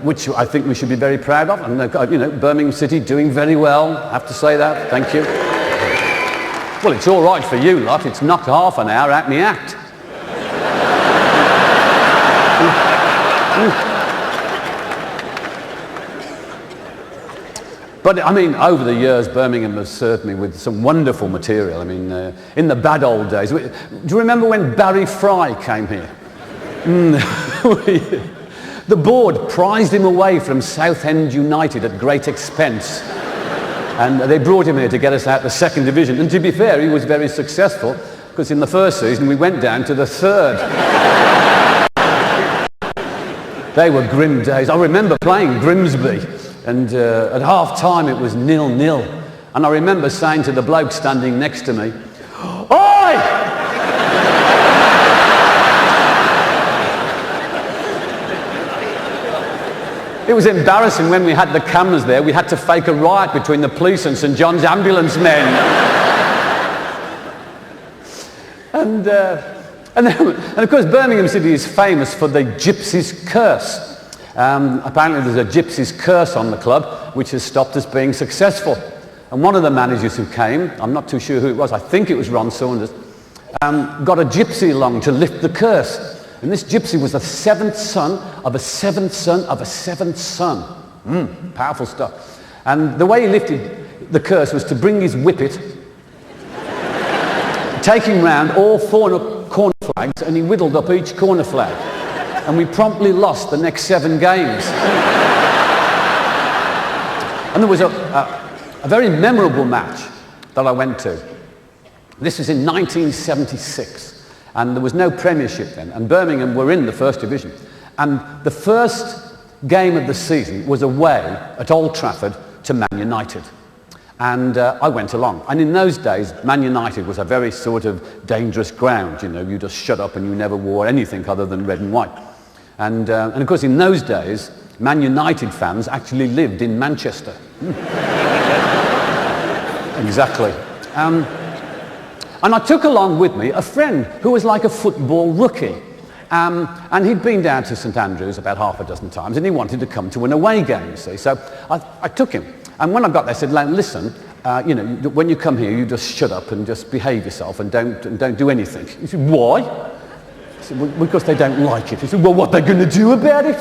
which I think we should be very proud of. And you know, Birmingham City doing very well. I have to say that. Thank you. Well, it's all right for you lot. It's knocked half an hour out me act. But I mean, over the years, Birmingham has served me with some wonderful material. I mean, in the bad old days. Do you remember when Barry Fry came here? The board prized him away from Southend United at great expense. And they brought him here to get us out the 2nd division. And to be fair, he was very successful, because in the first season we went down to the 3rd. They were grim days. I remember playing Grimsby, and at half-time it was 0-0. And I remember saying to the bloke standing next to me, "Oi!" It was embarrassing when we had the cameras there. We had to fake a riot between the police and St John's ambulance men. And of course, Birmingham City is famous for the Gypsies' curse. Apparently there's a Gypsies' curse on the club, which has stopped us being successful. And one of the managers who came, I'm not too sure who it was, I think it was Ron Saunders, got a gypsy along to lift the curse. And this gypsy was the 7th son of a 7th son of a 7th son. Powerful stuff. And the way he lifted the curse was to bring his whippet, take him round all 4 corner flags, and he whittled up each corner flag. And we promptly lost the next 7 games. And there was a very memorable match that I went to. This was in 1976. And there was no Premiership then, and Birmingham were in the 1st division. And the first game of the season was away at Old Trafford to Man United. And I went along. And in those days, Man United was a very sort of dangerous ground. You know, you just shut up and you never wore anything other than red and white. And of course, in those days, Man United fans actually lived in Manchester. Exactly. And I took along with me a friend who was like a football rookie. And he'd been down to St Andrews about half a dozen times, and he wanted to come to an away game, you see. So I took him. And when I got there, I said, "Listen, you know, when you come here, you just shut up and just behave yourself and don't do anything." He said, "Why?" I said, "Well, because they don't like it." He said, "Well, what are they going to do about it?"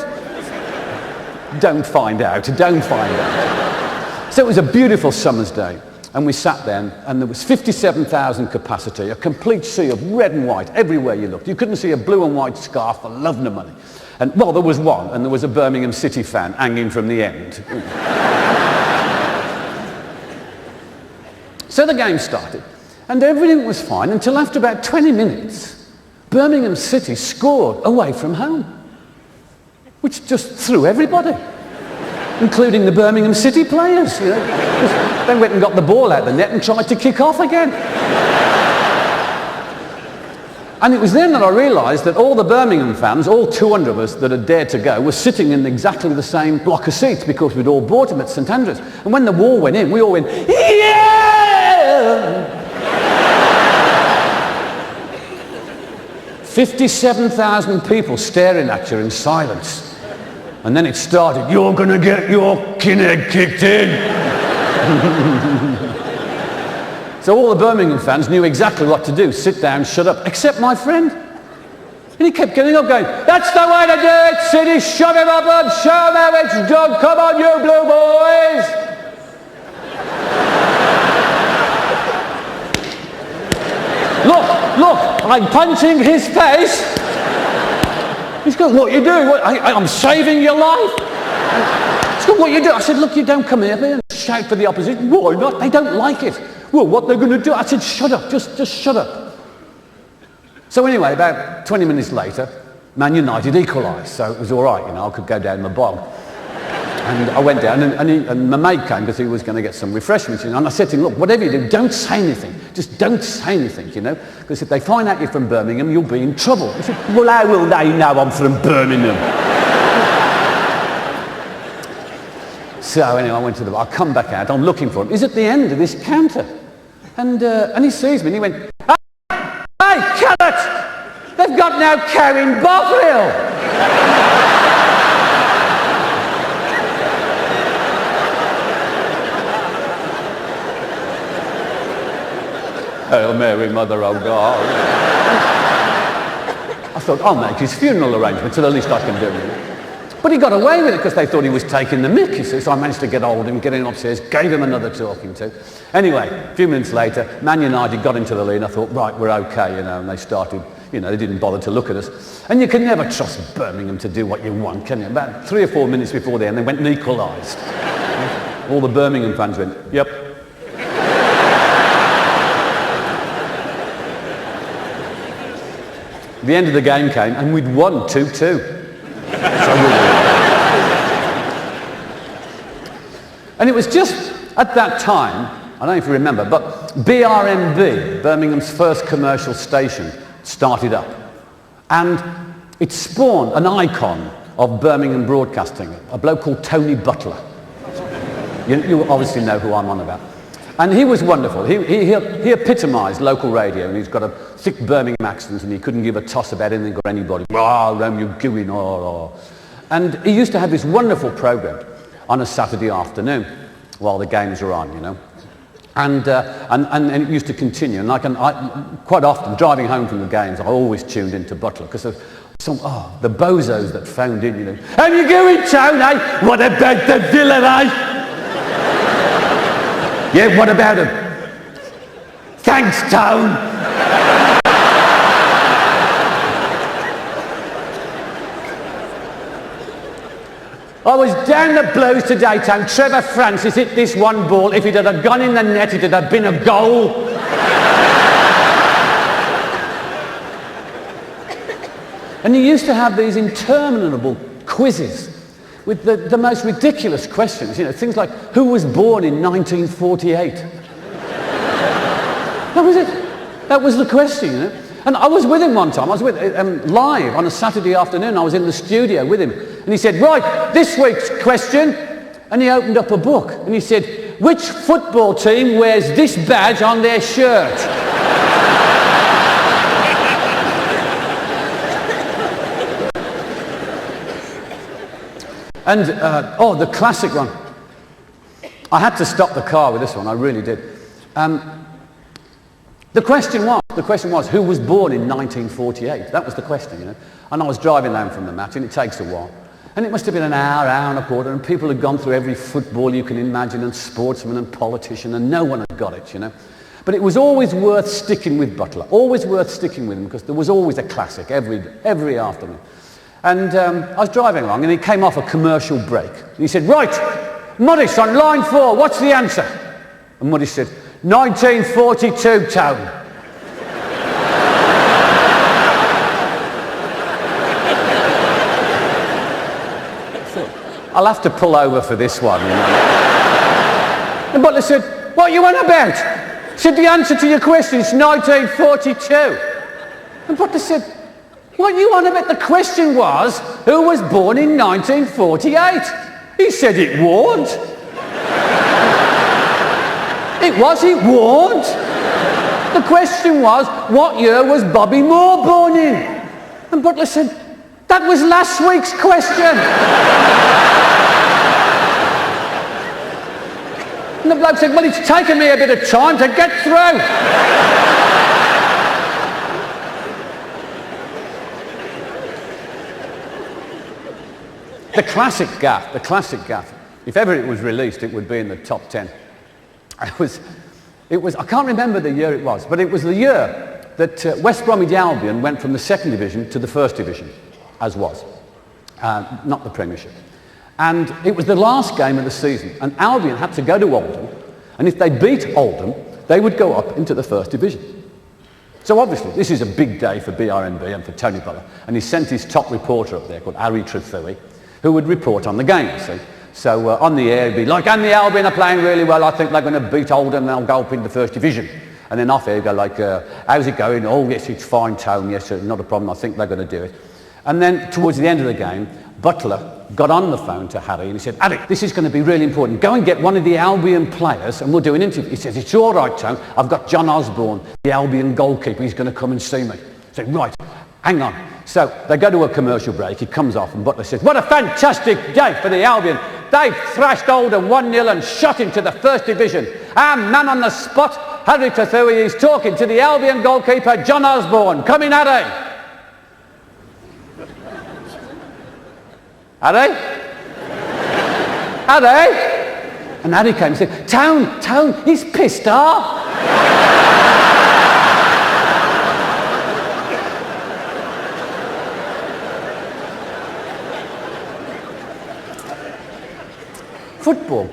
Don't find out. Don't find out. So it was a beautiful summer's day. And we sat there, and there was 57,000 capacity, a complete sea of red and white everywhere you looked. You couldn't see a blue and white scarf for love nor money. And, well, there was one, and there was a Birmingham City fan hanging from the end. So the game started, and everything was fine until after about 20 minutes, Birmingham City scored away from home, which just threw everybody, including the Birmingham City players, you know. They went and got the ball out of the net and tried to kick off again. And it was then that I realised that all the Birmingham fans, all 200 of us that had dared to go, were sitting in exactly the same block of seats because we'd all bought them at St Andrews. And when the wall went in, we all went, "Yeah!" 57,000 people staring at you in silence. And then it started, "You're going to get your kinhead kicked in." So all the Birmingham fans knew exactly what to do. Sit down, shut up, except my friend. And he kept getting up going, "That's the way to do it, City, shut him up and show him how it's done. Come on, you blue boys." Look, I'm punching his face. He's going, "What are you doing?" "I'm saving your life." He's going, "What are you doing?" I said, "Look, you don't come here and shout for the opposition." "Why not? They don't like it." "Well, what they're going to do?" I said, "Shut up, just shut up." So anyway, about 20 minutes later, Man United equalised, so it was all right, I could go down the bog. And I went down, and my mate came because he was going to get some refreshments, And I said to him, "Look, whatever you do, don't say anything. Just don't say anything, Because if they find out you're from Birmingham, you'll be in trouble." He said, "Well, how will they know I'm from Birmingham?" So anyway, I went to the bar. I come back out. I'm looking for him. He's at the end of this counter. And he sees me, and he went, "Hey, Carrott! They've got no cow in Bovril!" "Hail Mary, Mother of God." I thought, I'll make his funeral arrangements, so the least I can do. But he got away with it because they thought he was taking the mick, So I managed to get hold of him, get him upstairs, gave him another talking to. Anyway, a few minutes later, Man United got into the lead. I thought, right, we're okay, And they started, they didn't bother to look at us. And you can never trust Birmingham to do what you want, can you? About 3 or 4 minutes before the end, they went and equalised. All the Birmingham fans went, "Yep." The end of the game came, and we'd won 2-2. And it was just at that time, I don't know if you remember, but BRMB, Birmingham's first commercial station, started up. And it spawned an icon of Birmingham broadcasting, a bloke called Tony Butler. You obviously know who I'm on about. And he was wonderful. He epitomised local radio, and he's got a thick Birmingham accent, and he couldn't give a toss about anything or anybody. Romeo Gwyn, And he used to have this wonderful programme on a Saturday afternoon while the games were on, And it used to continue. And I quite often, driving home from the games, I always tuned into Butler, because the bozos that phoned in, "How you going, Tony? What about the Villa, eh? Yeah, what about him? Thanks, Tone." "I was down the Blues today, Tone. Trevor Francis hit this one ball. If it had gone in the net, it would have been a goal." And he used to have these interminable quizzes with the most ridiculous questions, things like, who was born in 1948? That was it. That was the question, And I was with him one time. I was with live on a Saturday afternoon. I was in the studio with him. And he said, "Right, this week's question." And he opened up a book. And he said, "Which football team wears this badge on their shirt?" And, the classic one. I had to stop the car with this one, I really did. The question was, who was born in 1948? That was the question, And I was driving home from the match, and it takes a while. And it must have been an hour and a quarter, and people had gone through every football you can imagine, and sportsman and politician, and no one had got it, But it was always worth sticking with Butler, always worth sticking with him, because there was always a classic every afternoon. And I was driving along, and he came off a commercial break. And he said, "Right, Morris, on line 4, what's the answer?" And Morris said, 1942, Tone. I'll have to pull over for this one, And Butler said, "What are you on about?" He said, "The answer to your question is 1942. And Butler said, "What are you on about? The question was, who was born in 1948? He said it warned. It warned. The question was, what year was Bobby Moore born in?" And Butler said, That was last week's question. And the bloke said, well, it's taken me a bit of time to get through. The classic gaff. If ever it was released, it would be in the top 10. It was, I can't remember the year it was, but it was the year that West Bromwich Albion went from the second division to the first division, as was, not the Premiership. And it was the last game of the season, and Albion had to go to Oldham, and if they beat Oldham, they would go up into the first division. So obviously, this is a big day for BRMB and for Tony Butler, and he sent his top reporter up there called Harry Trethewey, who would report on the game, you see. So on the air, he'd be like, and the Albion are playing really well, I think they're going to beat Oldham and they'll go up in the first division. And then off air, he'd go like, how's it going? Oh, yes, it's fine, Tone, yes, not a problem, I think they're going to do it. And then towards the end of the game, Butler got on the phone to Harry and he said, Harry, this is going to be really important. Go and get one of the Albion players and we'll do an interview. He says, it's all right, Tone. I've got John Osborne, the Albion goalkeeper. He's going to come and see me. I said, right, hang on. So they go to a commercial break. He comes off and Butler says, what a fantastic day for the Albion. They've thrashed Oldham 1-0 and shot into the first division. Our man on the spot, Harry Trethewey, is talking to the Albion goalkeeper, John Osborne. Come in, Harry. Harry? Harry? And Harry came and said, Tone, he's pissed off. Football,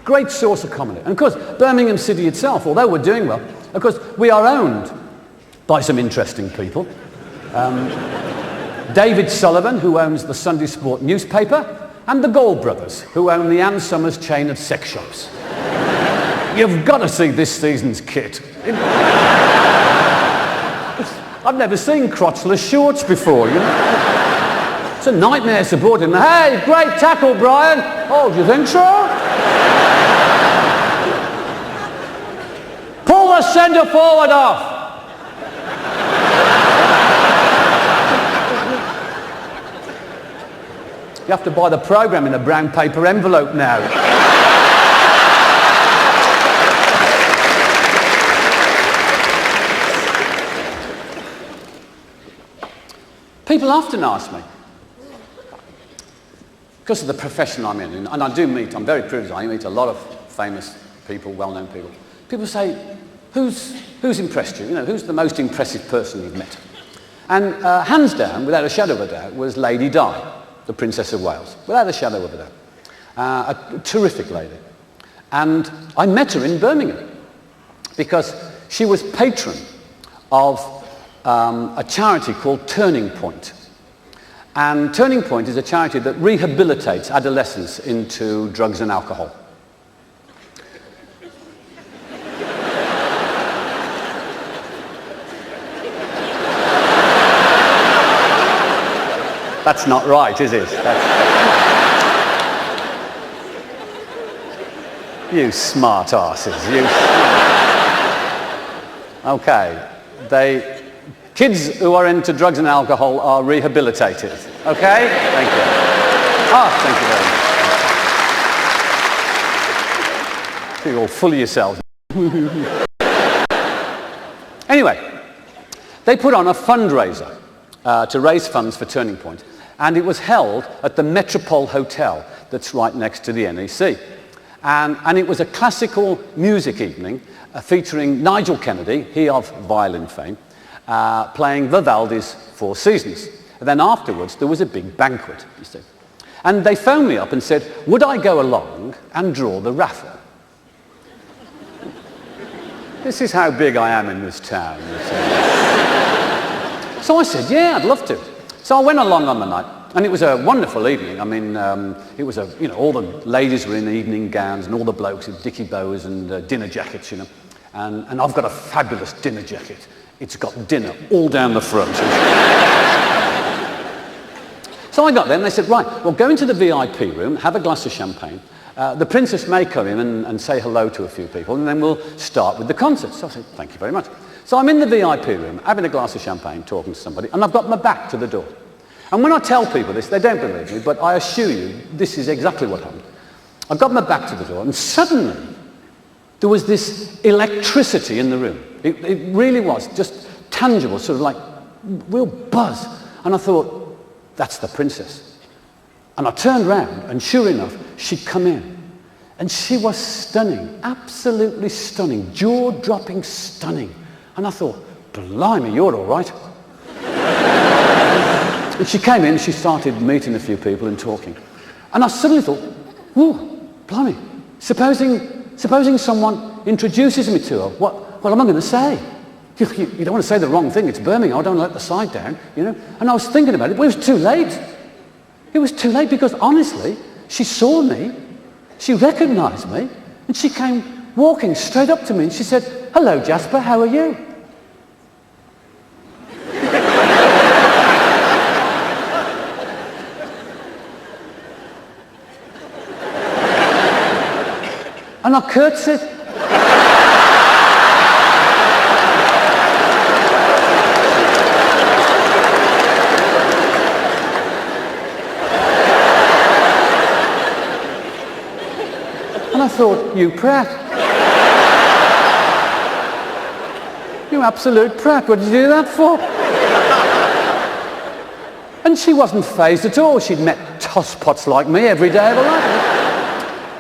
great source of comedy. And of course, Birmingham City itself, although we're doing well, of course, we are owned by some interesting people. David Sullivan, who owns the Sunday Sport newspaper, and the Gold brothers, who own the Ann Summers chain of sex shops. You've got to see this season's kit. I've never seen crotchless shorts before, you know. It's a nightmare supporting them. Hey, great tackle, Brian. Oh, do you think so? Pull the centre forward off. You have to buy the programme in a brown paper envelope now. People often ask me, because of the profession I'm in, and I do meet, I'm very privileged, I meet a lot of famous people, well-known people. People say, who's impressed you? You know, who's the most impressive person you've met? And hands down, without a shadow of a doubt, was Lady Di, the Princess of Wales, without a shadow of a doubt. A terrific lady. And I met her in Birmingham because she was patron of a charity called Turning Point. And Turning Point is a charity that rehabilitates adolescents into drugs and alcohol. That's not right, is it? You smart arses, you. Okay, kids who are into drugs and alcohol are rehabilitated. Okay? Thank you. Ah, thank you very much. You're all full of yourselves. Anyway, they put on a fundraiser to raise funds for Turning Point, and it was held at the Metropole Hotel that's right next to the NEC. And it was a classical music evening featuring Nigel Kennedy, he of violin fame, playing Vivaldi's Four Seasons. And then afterwards, there was a big banquet, you see. And they phoned me up and said, would I go along and draw the raffle? This is how big I am in this town, you see. So I said, yeah, I'd love to. So I went along on the night, and it was a wonderful evening. I mean, it was all the ladies were in evening gowns, and all the blokes with dicky bows and dinner jackets, you know. And I've got a fabulous dinner jacket. It's got dinner all down the front. So I got there, and they said, right, well, go into the VIP room, have a glass of champagne. The princess may come in and say hello to a few people, and then we'll start with the concert. So I said, thank you very much. So I'm in the VIP room, having a glass of champagne, talking to somebody, and I've got my back to the door. And when I tell people this, they don't believe me, but I assure you, this is exactly what happened. I got my back to the door, and suddenly, there was this electricity in the room. It really was, just tangible, sort of like real buzz. And I thought, that's the princess. And I turned round, and sure enough, she'd come in. And she was stunning, absolutely stunning, jaw-dropping stunning. And I thought, blimey, you're all right. And she came in, she started meeting a few people and talking. And I suddenly thought, whoa, blimey, supposing someone introduces me to her, what am I going to say? You don't want to say the wrong thing, it's Birmingham, I don't let the side down, you know. And I was thinking about it, but it was too late. It was too late because honestly, she saw me, she recognised me, and she came walking straight up to me and she said, hello Jasper, how are you? And I curtsied. And I thought, you prat. You absolute prat, what did you do that for? And she wasn't fazed at all. She'd met tosspots like me every day of her life.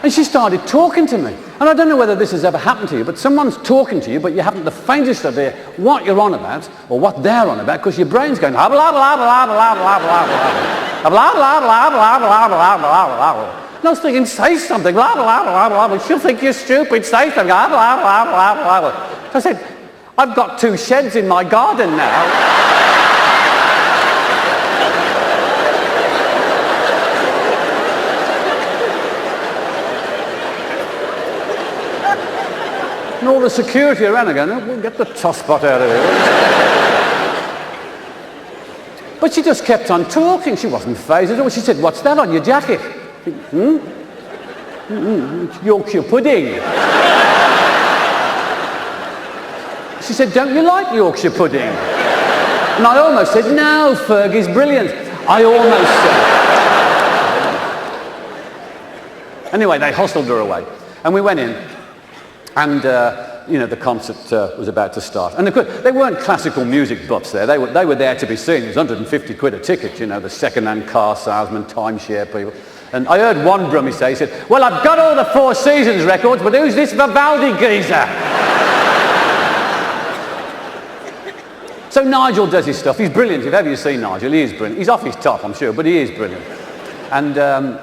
And she started talking to me. And I don't know whether this has ever happened to you, but someone's talking to you, but you haven't the faintest idea what you're on about or what they're on about because your brain's going blah blah blah blah blah blah blah blah blah blah blah blah blah blah blah. And I was thinking, say something, blah blah blah blah blah. She'll think you're stupid. Say something, blah blah blah blah blah blah. So I said, I've got 2 sheds in my garden now. And all the security around are going, oh, we'll get the tosspot out of here. But she just kept on talking. She wasn't fazed at all. She said, what's that on your jacket? It's Yorkshire pudding. She said, don't you like Yorkshire pudding? And I almost said, no, Fergie's brilliant. I almost said. Anyway, they hustled her away. And we went in. And, you know, the concert was about to start. And of course, they weren't classical music buffs there. They were there to be seen. It was 150 quid a ticket, you know, the second-hand car salesman, timeshare people. And I heard one brummie say, he said, well, I've got all the Four Seasons records, but who's this Vivaldi geezer? So Nigel does his stuff. He's brilliant. If ever you've seen Nigel, he is brilliant. He's off his top, I'm sure, but he is brilliant. And,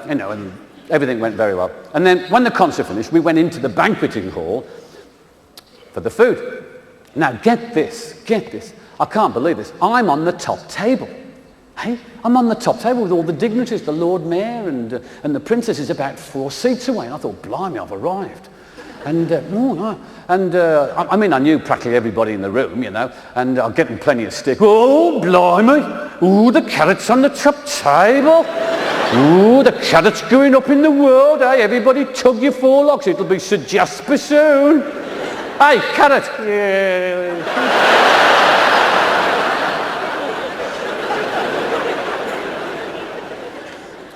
you know, and everything went very well. And then when the concert finished, we went into the banqueting hall for the food. Now get this. I can't believe this. I'm on the top table. Hey? I'm on the top table with all the dignitaries, the Lord Mayor and the Princess is about 4 seats away. And I thought, blimey, I've arrived. And, I mean, I knew practically everybody in the room, you know, and I'm getting plenty of stick. Oh, blimey. Oh, the Carrott's on the top table. Ooh, the Carrott's going up in the world, eh? Everybody tug your forelocks, it'll be Sir Jasper soon. Hey, Carrott! Yeah.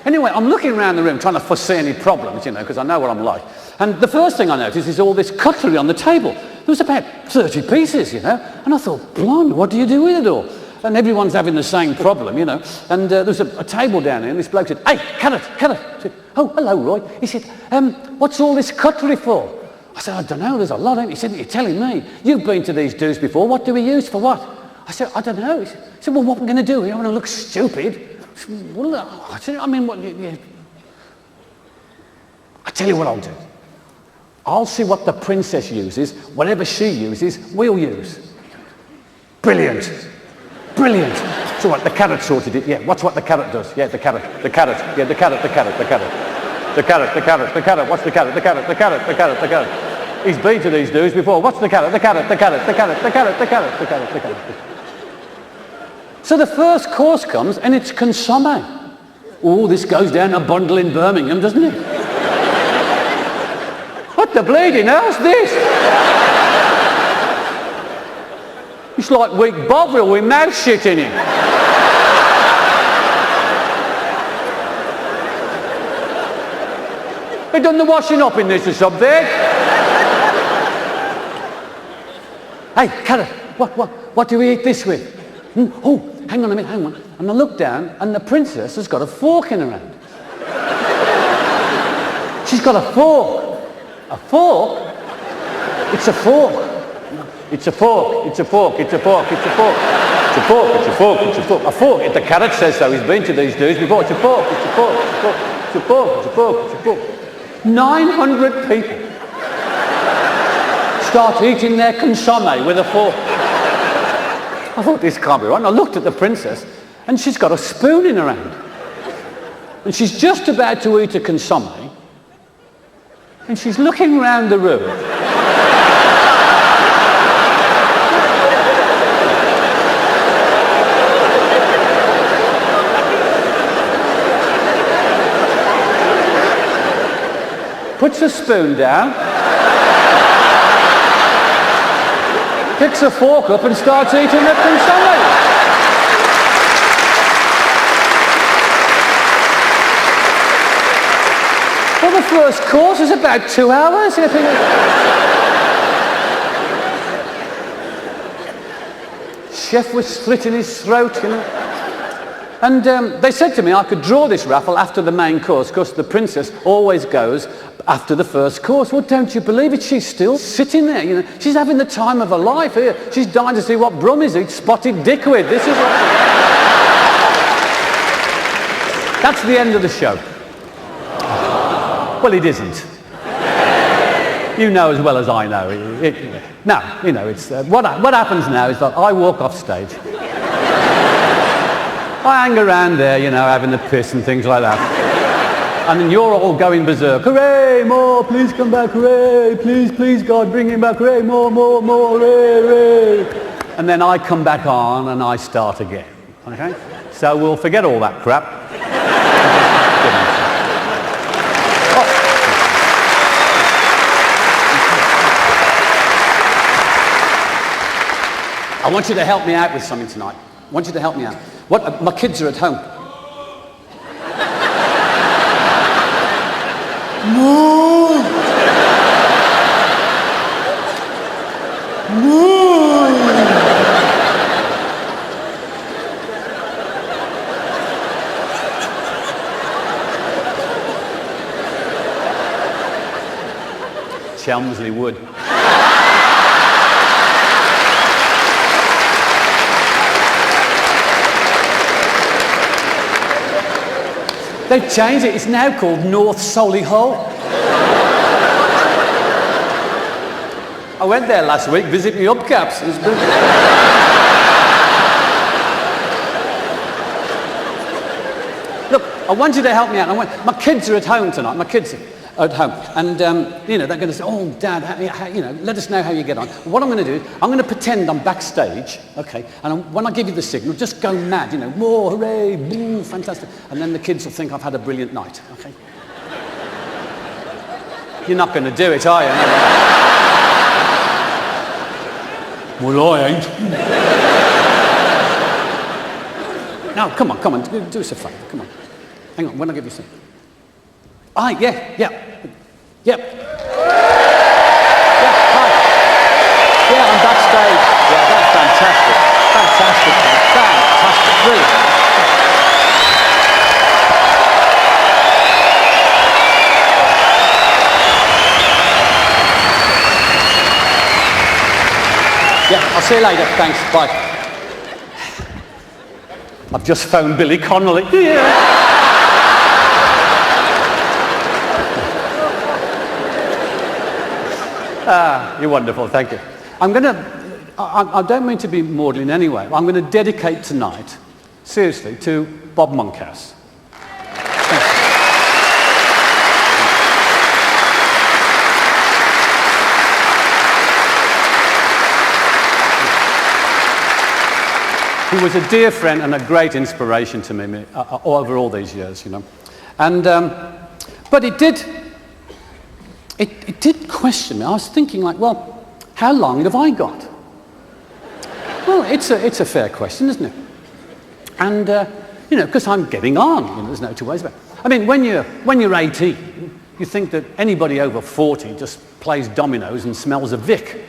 Anyway, I'm looking around the room trying to foresee any problems, you know, because I know what I'm like. And the first thing I noticed is all this cutlery on the table. There was about 30 pieces, you know, and I thought, blimey, what do you do with it all? And everyone's having the same problem, you know. And there was a table down there, and this bloke said, hey, Carrott. I said, oh, hello, Roy. He said, what's all this cutlery for? I said, I don't know, there's a lot, ain't it? He said, you're telling me. You've been to these do's before. What do we use for what? I said, I don't know. He said, well, what am I going to do? You want to look stupid? I said, well, I said, I mean, what? Yeah. I tell you what I'll do. I'll see what the princess uses. Whatever she uses, we'll use. Brilliant. Brilliant. So what, the Carrott sorted it? Yeah, what's what the Carrott does? Yeah, the Carrott. Yeah, the Carrott. The Carrott. What's the Carrott? He's been to these dudes before. What's the Carrott? The Carrott. So the first course comes and it's consomme. Oh, this goes down a bundle in Birmingham, doesn't it? What the bleeding hell's this? It's like weak Bovril with mouse shit in it. They done the washing up in this or something. Hey, Carrott, what do we eat this with? Oh, hang on a minute, hang on. And I look down, and the princess has got a fork in her hand. She's got a fork. A fork? It's a fork. It's a fork. It's a fork. It's a fork. It's a fork. It's a fork. It's a fork. It's a fork. A fork. If the Carrott says so, he's been to these dudes before. It's a fork. It's a fork. It's a fork. It's a fork. It's a fork. It's a fork. 900 people start eating their consomme with a fork. I thought, this can't be right. And I looked at the princess, and she's got a spoon in her hand. And she's just about to eat a consomme, and she's looking round the room. Puts a spoon down, picks a fork up and starts eating the consomme. Well, the first course is about 2 hours. Chef was slitting his throat, you know. And they said to me I could draw this raffle after the main course because the princess always goes after the first course. Well, don't you believe it? She's still sitting there, you know. She's having the time of her life here. She's dying to see what Brummies eat spotted dickweed. This is what... That's the end of the show. Well, it isn't. You know as well as I know. Now, you know, it's what happens now is that I walk off stage. I hang around there, you know, having the piss and things like that. And then you're all going berserk. Hooray, more, please come back, hooray, please, please, God, bring him back, hooray, more, more, more, hooray, hooray. And then I come back on and I start again, okay? So we'll forget all that crap. I want you to help me out with something tonight. I want you to help me out. My kids are at home. No! No! Chelmsley Wood. They've changed it. It's now called North Solihull. I went there last week visiting the hubcaps. Look, I want you to help me out. My kids are at home tonight. My kids are at home. And, you know, they're going to say, oh, Dad, you know, let us know how you get on. What I'm going to do, I'm going to pretend I'm backstage, okay? And when I give you the signal, just go mad, you know, more, hooray, boo, fantastic. And then the kids will think I've had a brilliant night, okay? You're not going to do it, are you? Well, I ain't. No, come on, do us a favour, come on. Hang on, when I give you something. Ah, yeah. Yep. Yeah, hi. Yeah, I'm backstage. Yeah, that's fantastic. Fantastic, man. Fantastic, brilliant. Yeah, I'll see you later. Thanks, bye. I've just phoned Billy Connolly. Yeah. You're wonderful, thank you. I don't mean to be maudlin anyway. I'm going to dedicate tonight, seriously, to Bob Monkhouse. He was a dear friend and a great inspiration to me over all these years, you know. And, but it did question me. I was thinking like, well, how long have I got? Well, it's a fair question, isn't it? And, you know, because I'm getting on, you know, there's no two ways about it. I mean, when you're 18, you think that anybody over 40 just plays dominoes and smells of Vic.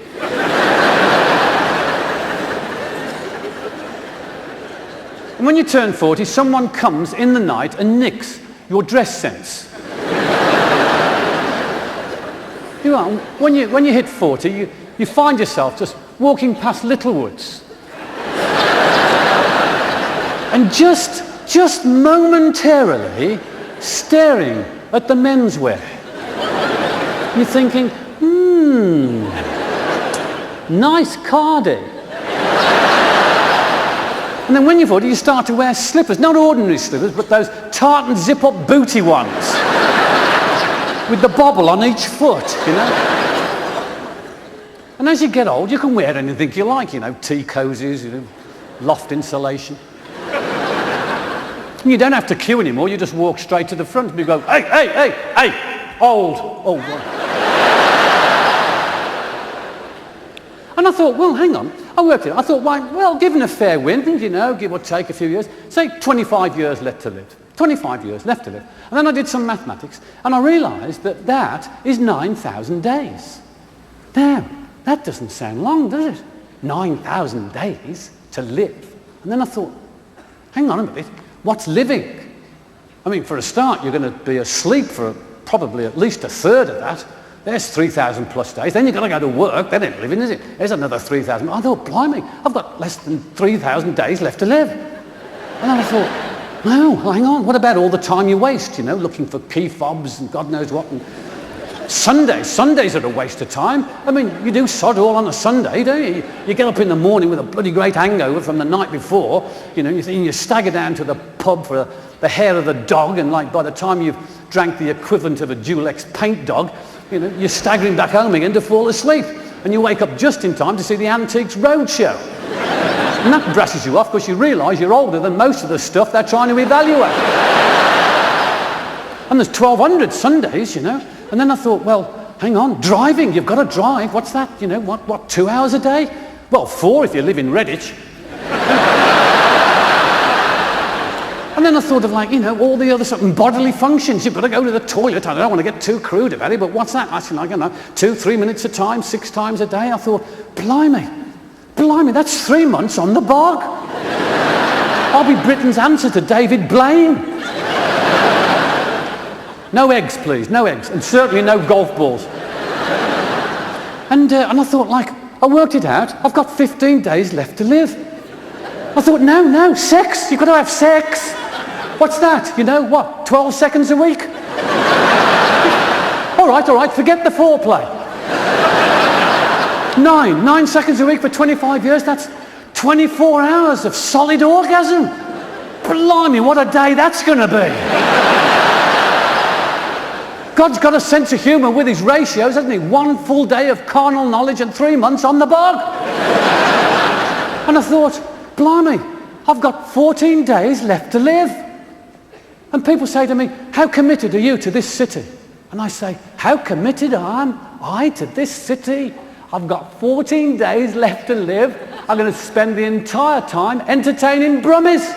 And when you turn 40, someone comes in the night and nicks your dress sense. You know, when you hit 40, you find yourself just walking past Littlewoods. And just momentarily staring at the menswear. You're thinking, nice cardi. And then when you're 40, you start to wear slippers, not ordinary slippers, but those tartan zip-up booty ones with the bobble on each foot, you know. And as you get old, you can wear anything you like, you know, tea cozies, you know, loft insulation. And you don't have to queue anymore, you just walk straight to the front and you go, hey, old one. And I thought, well, hang on. I worked it. I thought, well, given a fair wind, you know, give or take a few years, say 25 years left to live. 25 years left to live. And then I did some mathematics, and I realised that that is 9,000 days. Now, that doesn't sound long, does it? 9,000 days to live. And then I thought, hang on a minute, what's living? I mean, for a start, you're going to be asleep for probably at least a third of that. There's 3,000 plus days. Then you've got to go to work. That ain't living, is it? There's another 3,000. I thought, blimey, I've got less than 3,000 days left to live. And then I thought, no, hang on. What about all the time you waste, you know, looking for key fobs and God knows what? And Sundays are a waste of time. I mean, you do sod all on a Sunday, don't you? You get up in the morning with a bloody great hangover from the night before, you know, you stagger down to the pub for the hair of the dog, and like by the time you've drank the equivalent of a Dual-X paint dog, you know, you're staggering back home again to fall asleep. And you wake up just in time to see the Antiques Roadshow. And that brushes you off because you realise you're older than most of the stuff they're trying to evaluate. And there's 1,200 Sundays, you know. And then I thought, well, hang on, driving, you've got to drive. What's that, you know, what 2 hours a day? Well, 4 if you live in Redditch. And then I thought of, like, you know, all the other sort of bodily functions. You've got to go to the toilet. I don't want to get too crude about it, but what's that? Actually, like, you know, 2-3 minutes a time, 6 times a day. I thought, blimey, that's 3 months on the bog. I'll be Britain's answer to David Blaine. No eggs, please, no eggs, and certainly no golf balls. And I thought, like, I worked it out. I've got 15 days left to live. I thought, no, sex. You've got to have sex. What's that? You know, what, 12 seconds a week? all right, forget the foreplay. 9 seconds a week for 25 years, that's 24 hours of solid orgasm. Blimey, what a day that's going to be. God's got a sense of humour with his ratios, hasn't he? 1 full day of carnal knowledge and 3 months on the bog. And I thought, blimey, I've got 14 days left to live. And people say to me, how committed are you to this city? And I say, how committed am I to this city? I've got 14 days left to live. I'm going to spend the entire time entertaining Brummies.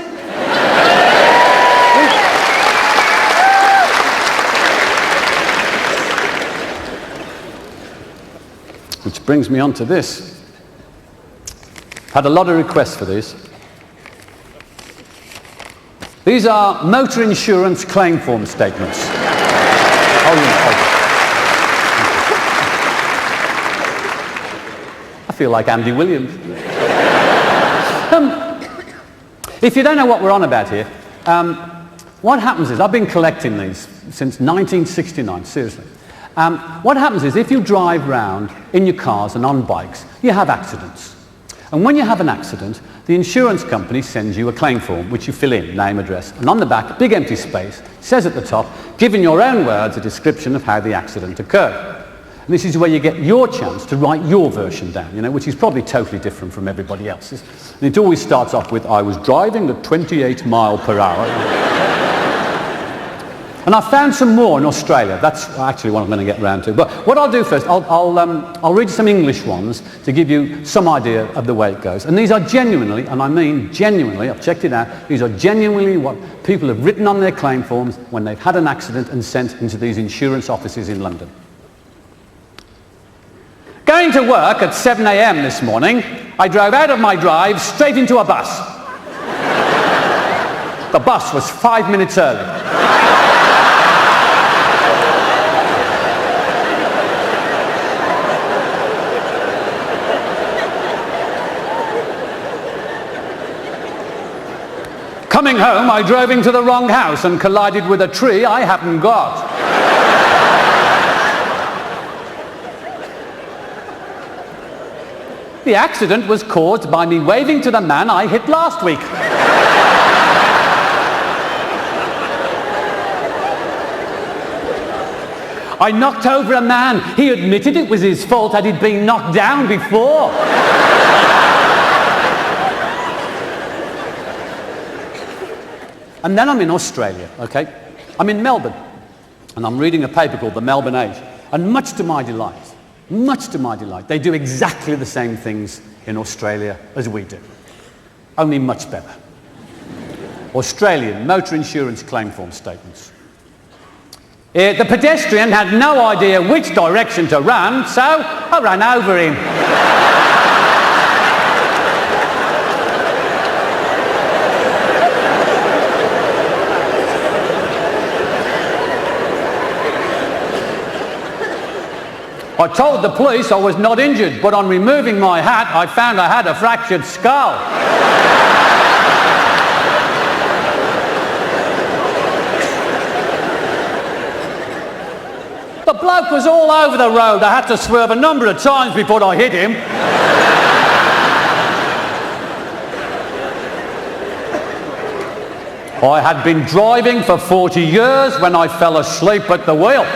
Which brings me on to this. Had a lot of requests for these. These are motor insurance claim form statements. I feel like Andy Williams. If you don't know what we're on about here, what happens is, I've been collecting these since 1969, seriously. What happens is, if you drive round in your cars and on bikes, you have accidents. And when you have an accident, the insurance company sends you a claim form, which you fill in, name, address, and on the back, big empty space, says at the top, give in your own words a description of how the accident occurred. And this is where you get your chance to write your version down, you know, which is probably totally different from everybody else's. And it always starts off with, I was driving at 28 miles per hour. And I found some more in Australia. That's actually what I'm going to get round to. But what I'll do first, I'll read some English ones to give you some idea of the way it goes. And these are genuinely, and I mean genuinely, I've checked it out, these are genuinely what people have written on their claim forms when they've had an accident and sent into these insurance offices in London. Going to work at 7 a.m. this morning, I drove out of my drive straight into a bus. The bus was 5 minutes early. Coming home, I drove into the wrong house and collided with a tree I hadn't got. The accident was caused by me waving to the man I hit last week. I knocked over a man. He admitted it was his fault that he'd been knocked down before. And then I'm in Australia, okay? I'm in Melbourne, and I'm reading a paper called The Melbourne Age. And much to my delight, they do exactly the same things in Australia as we do, only much better. Australian motor insurance claim form statements. The pedestrian had no idea which direction to run, so I ran over him. I told the police I was not injured, but on removing my hat, I found I had a fractured skull. The bloke was all over the road. I had to swerve a number of times before I hit him. I had been driving for 40 years when I fell asleep at the wheel.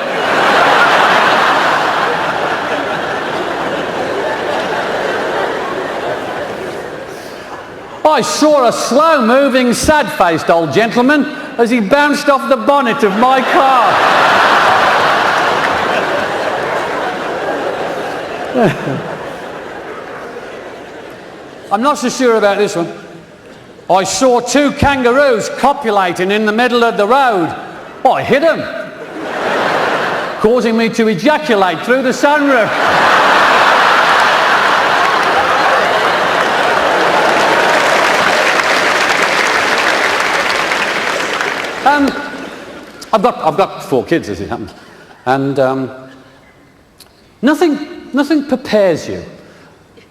I saw a slow-moving, sad-faced old gentleman as he bounced off the bonnet of my car. I'm not so sure about this one. I saw two kangaroos copulating in the middle of the road. I hit them, causing me to ejaculate through the sunroof. I've got 4 kids, as it happens, and nothing prepares you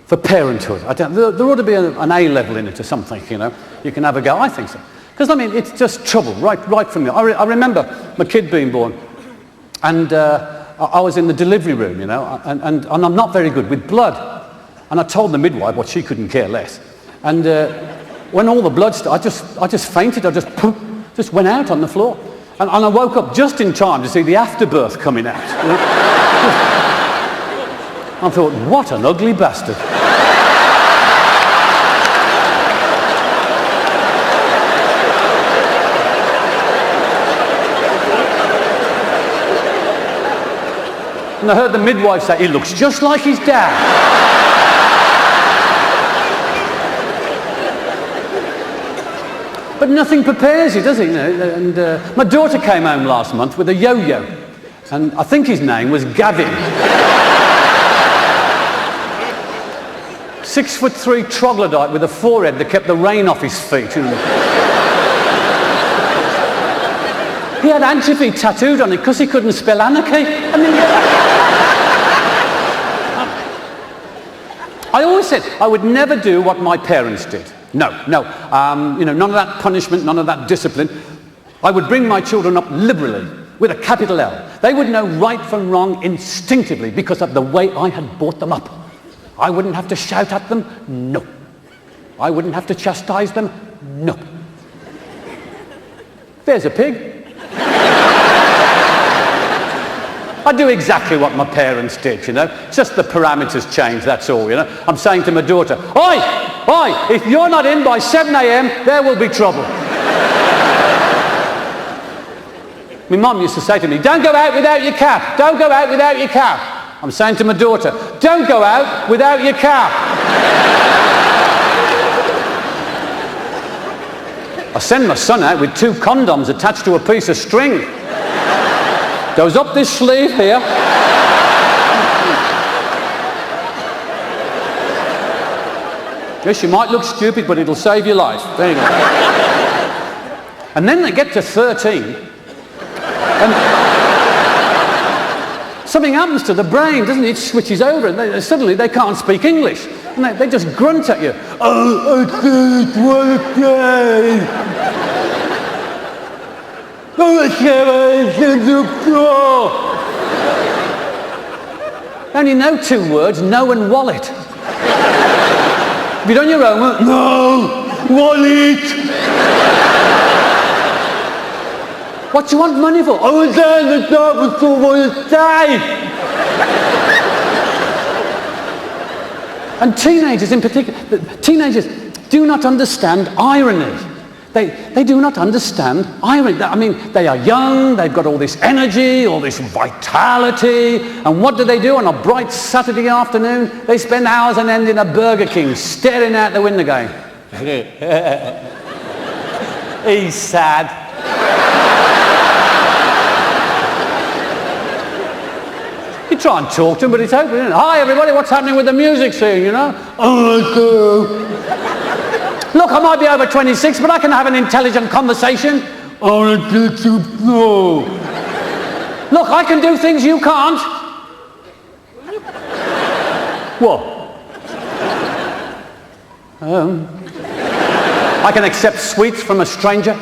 for parenthood. There ought to be an A level in it or something, you know. You can have a go. I think so, because I mean it's just trouble right from the. I remember my kid being born, and I was in the delivery room, you know, and I'm not very good with blood, and I told the midwife what she couldn't care less, and when all the blood started, I just fainted. I just went out on the floor. And I woke up just in time to see the afterbirth coming out. You know? I thought, what an ugly bastard. And I heard the midwife say, he looks just like his dad. But nothing prepares you, does it? You know? And my daughter came home last month with a yo-yo, and I think his name was Gavin. 6'3" troglodyte with a forehead that kept the rain off his feet. You know? He had anchovy tattooed on it because he couldn't spell anarchy. I mean, I always said I would never do what my parents did. No. You know, none of that punishment, none of that discipline. I would bring my children up liberally, with a capital L. They would know right from wrong instinctively because of the way I had brought them up. I wouldn't have to shout at them. No. I wouldn't have to chastise them. No. There's a pig. I do exactly what my parents did, you know. Just the parameters change, that's all, you know. I'm saying to my daughter, Oi, if you're not in by 7 a.m, there will be trouble. My mum used to say to me, don't go out without your cap. Don't go out without your cap. I'm saying to my daughter, don't go out without your cap. I send my son out with 2 condoms attached to a piece of string. Goes up this sleeve here. Yes, you might look stupid, but it'll save your life. There you go. And then they get to 13. And something happens to the brain, doesn't it? It switches over and suddenly they can't speak English. And they just grunt at you. Oh, I don't want to play. Oh, I only know 2 words, no and wallet. Have you done your own work? No, wallet. What do you want money for? I was down the top with someone's time. And teenagers in particular, teenagers do not understand irony. They do not understand irony. I mean, they are young, they've got all this energy, all this vitality, and what do they do on a bright Saturday afternoon? They spend hours on end in a Burger King, staring out the window going, he's sad. You try and talk to them, but it's open, isn't it? Hi everybody, what's happening with the music scene, you know? Oh, look, I might be over 26, but I can have an intelligent conversation. Oh, look, I can do things you can't. What? I can accept sweets from a stranger.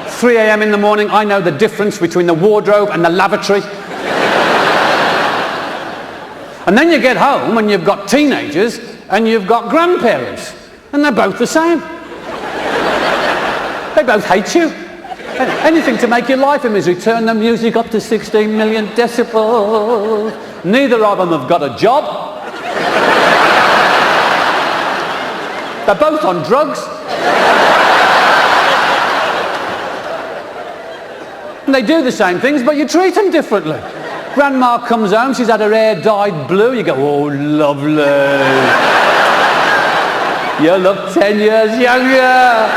3 a.m. in the morning, I know the difference between the wardrobe and the lavatory. And then you get home and you've got teenagers and you've got grandparents. And they're both the same. They both hate you. Anything to make your life a misery. Turn the music up to 16 million decibels. Neither of them have got a job. They're both on drugs. And they do the same things, but you treat them differently. Grandma comes home, she's had her hair dyed blue. You go, oh, lovely. You look 10 years younger.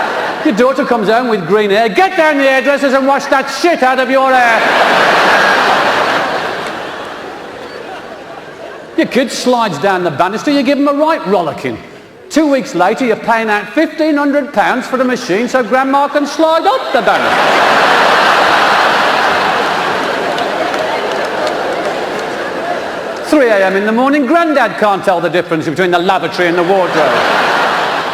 Your daughter comes home with green hair. Get down the hairdressers and wash that shit out of your hair. Your kid slides down the banister, you give him a right rollicking. 2 weeks later, you're paying out £1,500 for the machine so Grandma can slide up the banister. 3 a.m. in the morning, Grandad can't tell the difference between the lavatory and the wardrobe.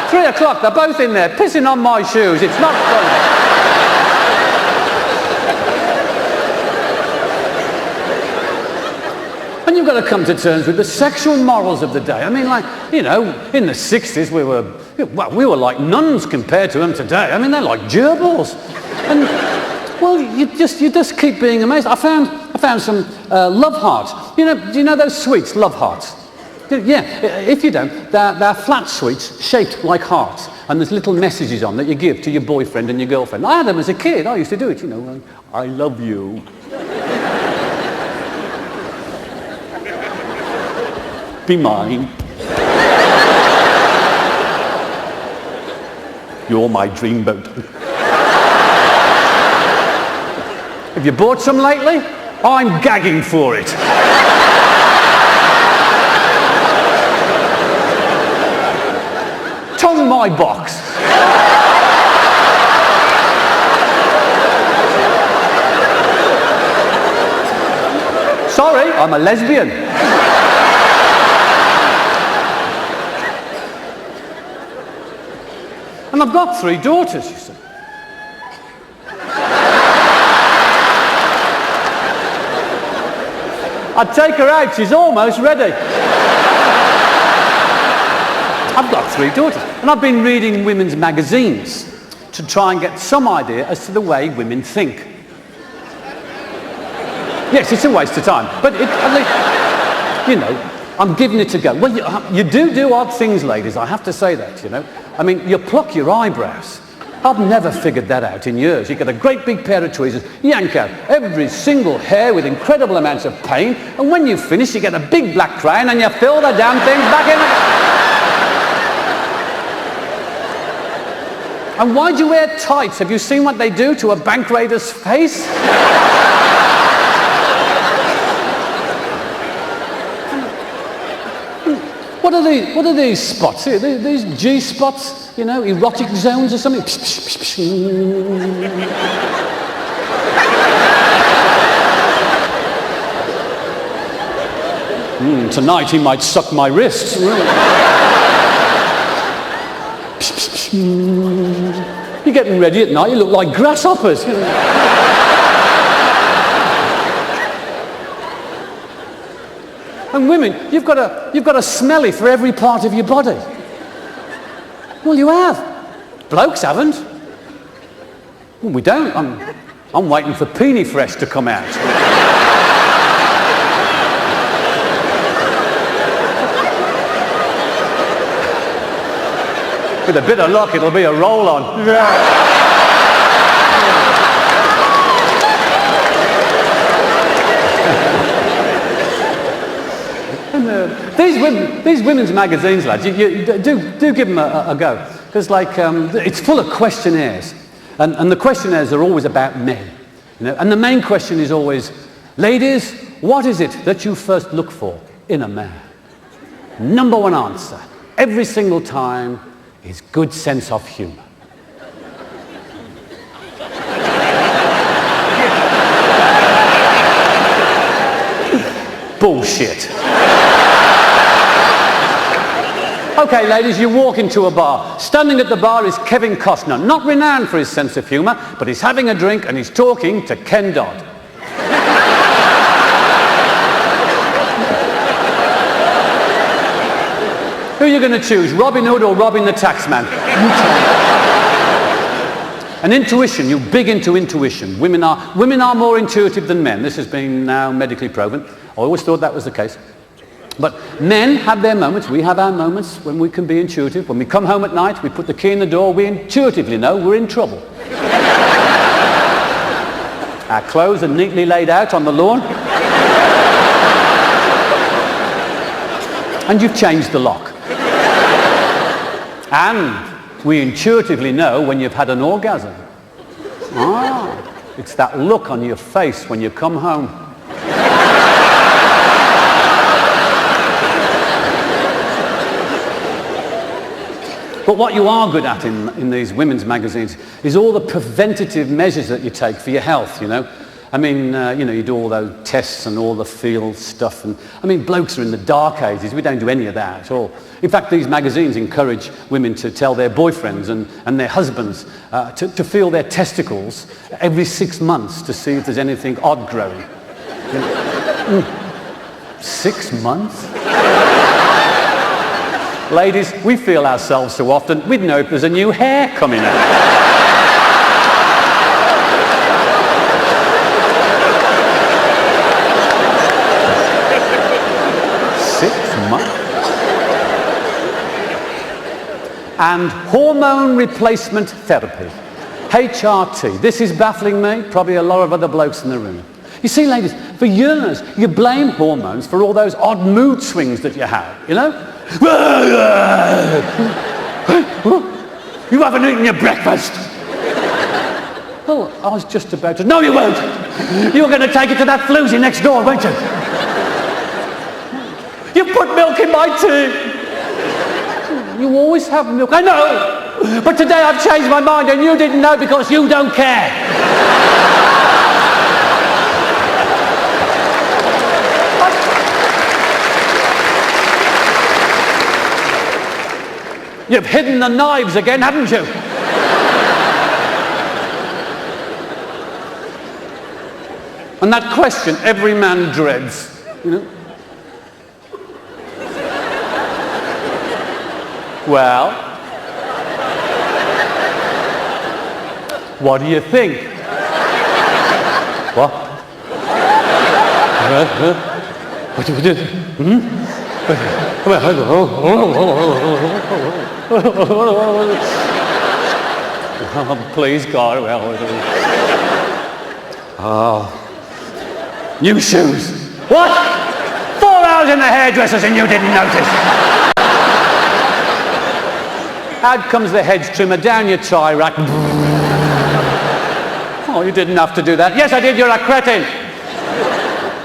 3 o'clock, they're both in there, pissing on my shoes. It's not funny. And you've got to come to terms with the sexual morals of the day. I mean, like, you know, in the 60s, we were like nuns compared to them today. I mean, they're like gerbils. And, well, you just keep being amazed. I found some love hearts. Do you know those sweets, love hearts? Yeah, if you don't, they're flat sweets shaped like hearts, and there's little messages on that you give to your boyfriend and your girlfriend. I had them as a kid. I used to do it, you know. I love you. Be mine. You're my dreamboat. Have you bought some lately? I'm gagging for it. Tongue my box. Sorry, I'm a lesbian. And I've got 3 daughters, you see. I'd take her out, she's almost ready. I've got 3 daughters, and I've been reading women's magazines to try and get some idea as to the way women think. Yes, it's a waste of time, but at least, you know, I'm giving it a go. Well, you do odd things, ladies, I have to say that, you know. I mean, you pluck your eyebrows. I've never figured that out in years. You get a great big pair of tweezers, yank out every single hair with incredible amounts of pain, and when you finish, you get a big black crayon and you fill the damn things back in again. And why do you wear tights? Have you seen what they do to a bank raider's face? What are these spots here? These G spots, you know, erotic zones or something? Tonight he might suck my wrists. You're getting ready at night, you look like grasshoppers. You know. And women, you've got a smelly for every part of your body. Well, you have. Blokes haven't. Well, we don't. I'm waiting for Peony Fresh to come out. With a bit of luck, it'll be a roll-on. These women's magazines, lads, you do give them a go. Because, like, it's full of questionnaires. And the questionnaires are always about men. You know? And the main question is always, ladies, what is it that you first look for in a man? Number one answer, every single time, is good sense of humour. Bullshit. Okay, ladies, you walk into a bar. Standing at the bar is Kevin Costner, not renowned for his sense of humour, but he's having a drink and he's talking to Ken Dodd. Who are you going to choose, Robin Hood or Robin the Taxman? And intuition, you're big into intuition. Women are more intuitive than men. This has been now medically proven. I always thought that was the case. But men have their moments, we have our moments when we can be intuitive. When we come home at night, we put the key in the door, we intuitively know we're in trouble. Our clothes are neatly laid out on the lawn. And you've changed the lock. And we intuitively know when you've had an orgasm. It's that look on your face when you come home. But what you are good at in these women's magazines is all the preventative measures that you take for your health, you know. I mean, you know, you do all those tests and all the field stuff. And I mean, blokes are in the dark ages. We don't do any of that at all. In fact, these magazines encourage women to tell their boyfriends and their husbands to feel their testicles every 6 months to see if there's anything odd growing. 6 months? Ladies, we feel ourselves so often, we'd know if there's a new hair coming out. And hormone replacement therapy, HRT. This is baffling me, probably a lot of other blokes in the room. You see, ladies, for years, you blame hormones for all those odd mood swings that you have, you know? You haven't eaten your breakfast. Oh, I was just about to... No, you won't. You're going to take it to that floozy next door, won't you? You put milk in my tea. You always have milk. I know. But today I've changed my mind and you didn't know because you don't care. You've hidden the knives again, haven't you? And that question every man dreads, you know? Well, what do you think? What? What do we do? Oh, please, God. Well, oh. New shoes. What? 4 hours in the hairdressers and you didn't notice? Out comes the hedge trimmer, down your tie rack. Oh, you didn't have to do that. Yes, I did. You're a cretin.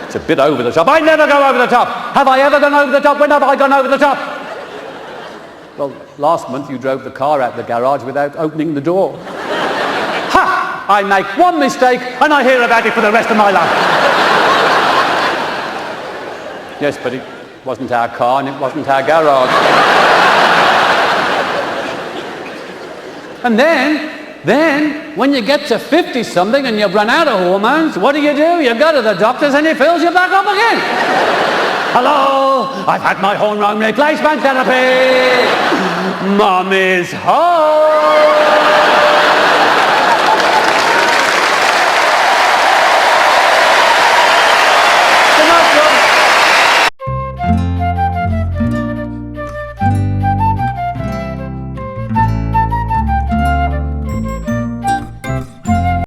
It's a bit over the top. I never go over the top. Have I ever gone over the top? When have I gone over the top? Well, last month you drove the car out the garage without opening the door. Ha! I make one mistake and I hear about it for the rest of my life. Yes, but it wasn't our car and it wasn't our garage. And then, when you get to 50-something and you've run out of hormones, what do? You go to the doctors and he fills you back up again. Hello, I've had my hormone replacement therapy. Mum is home.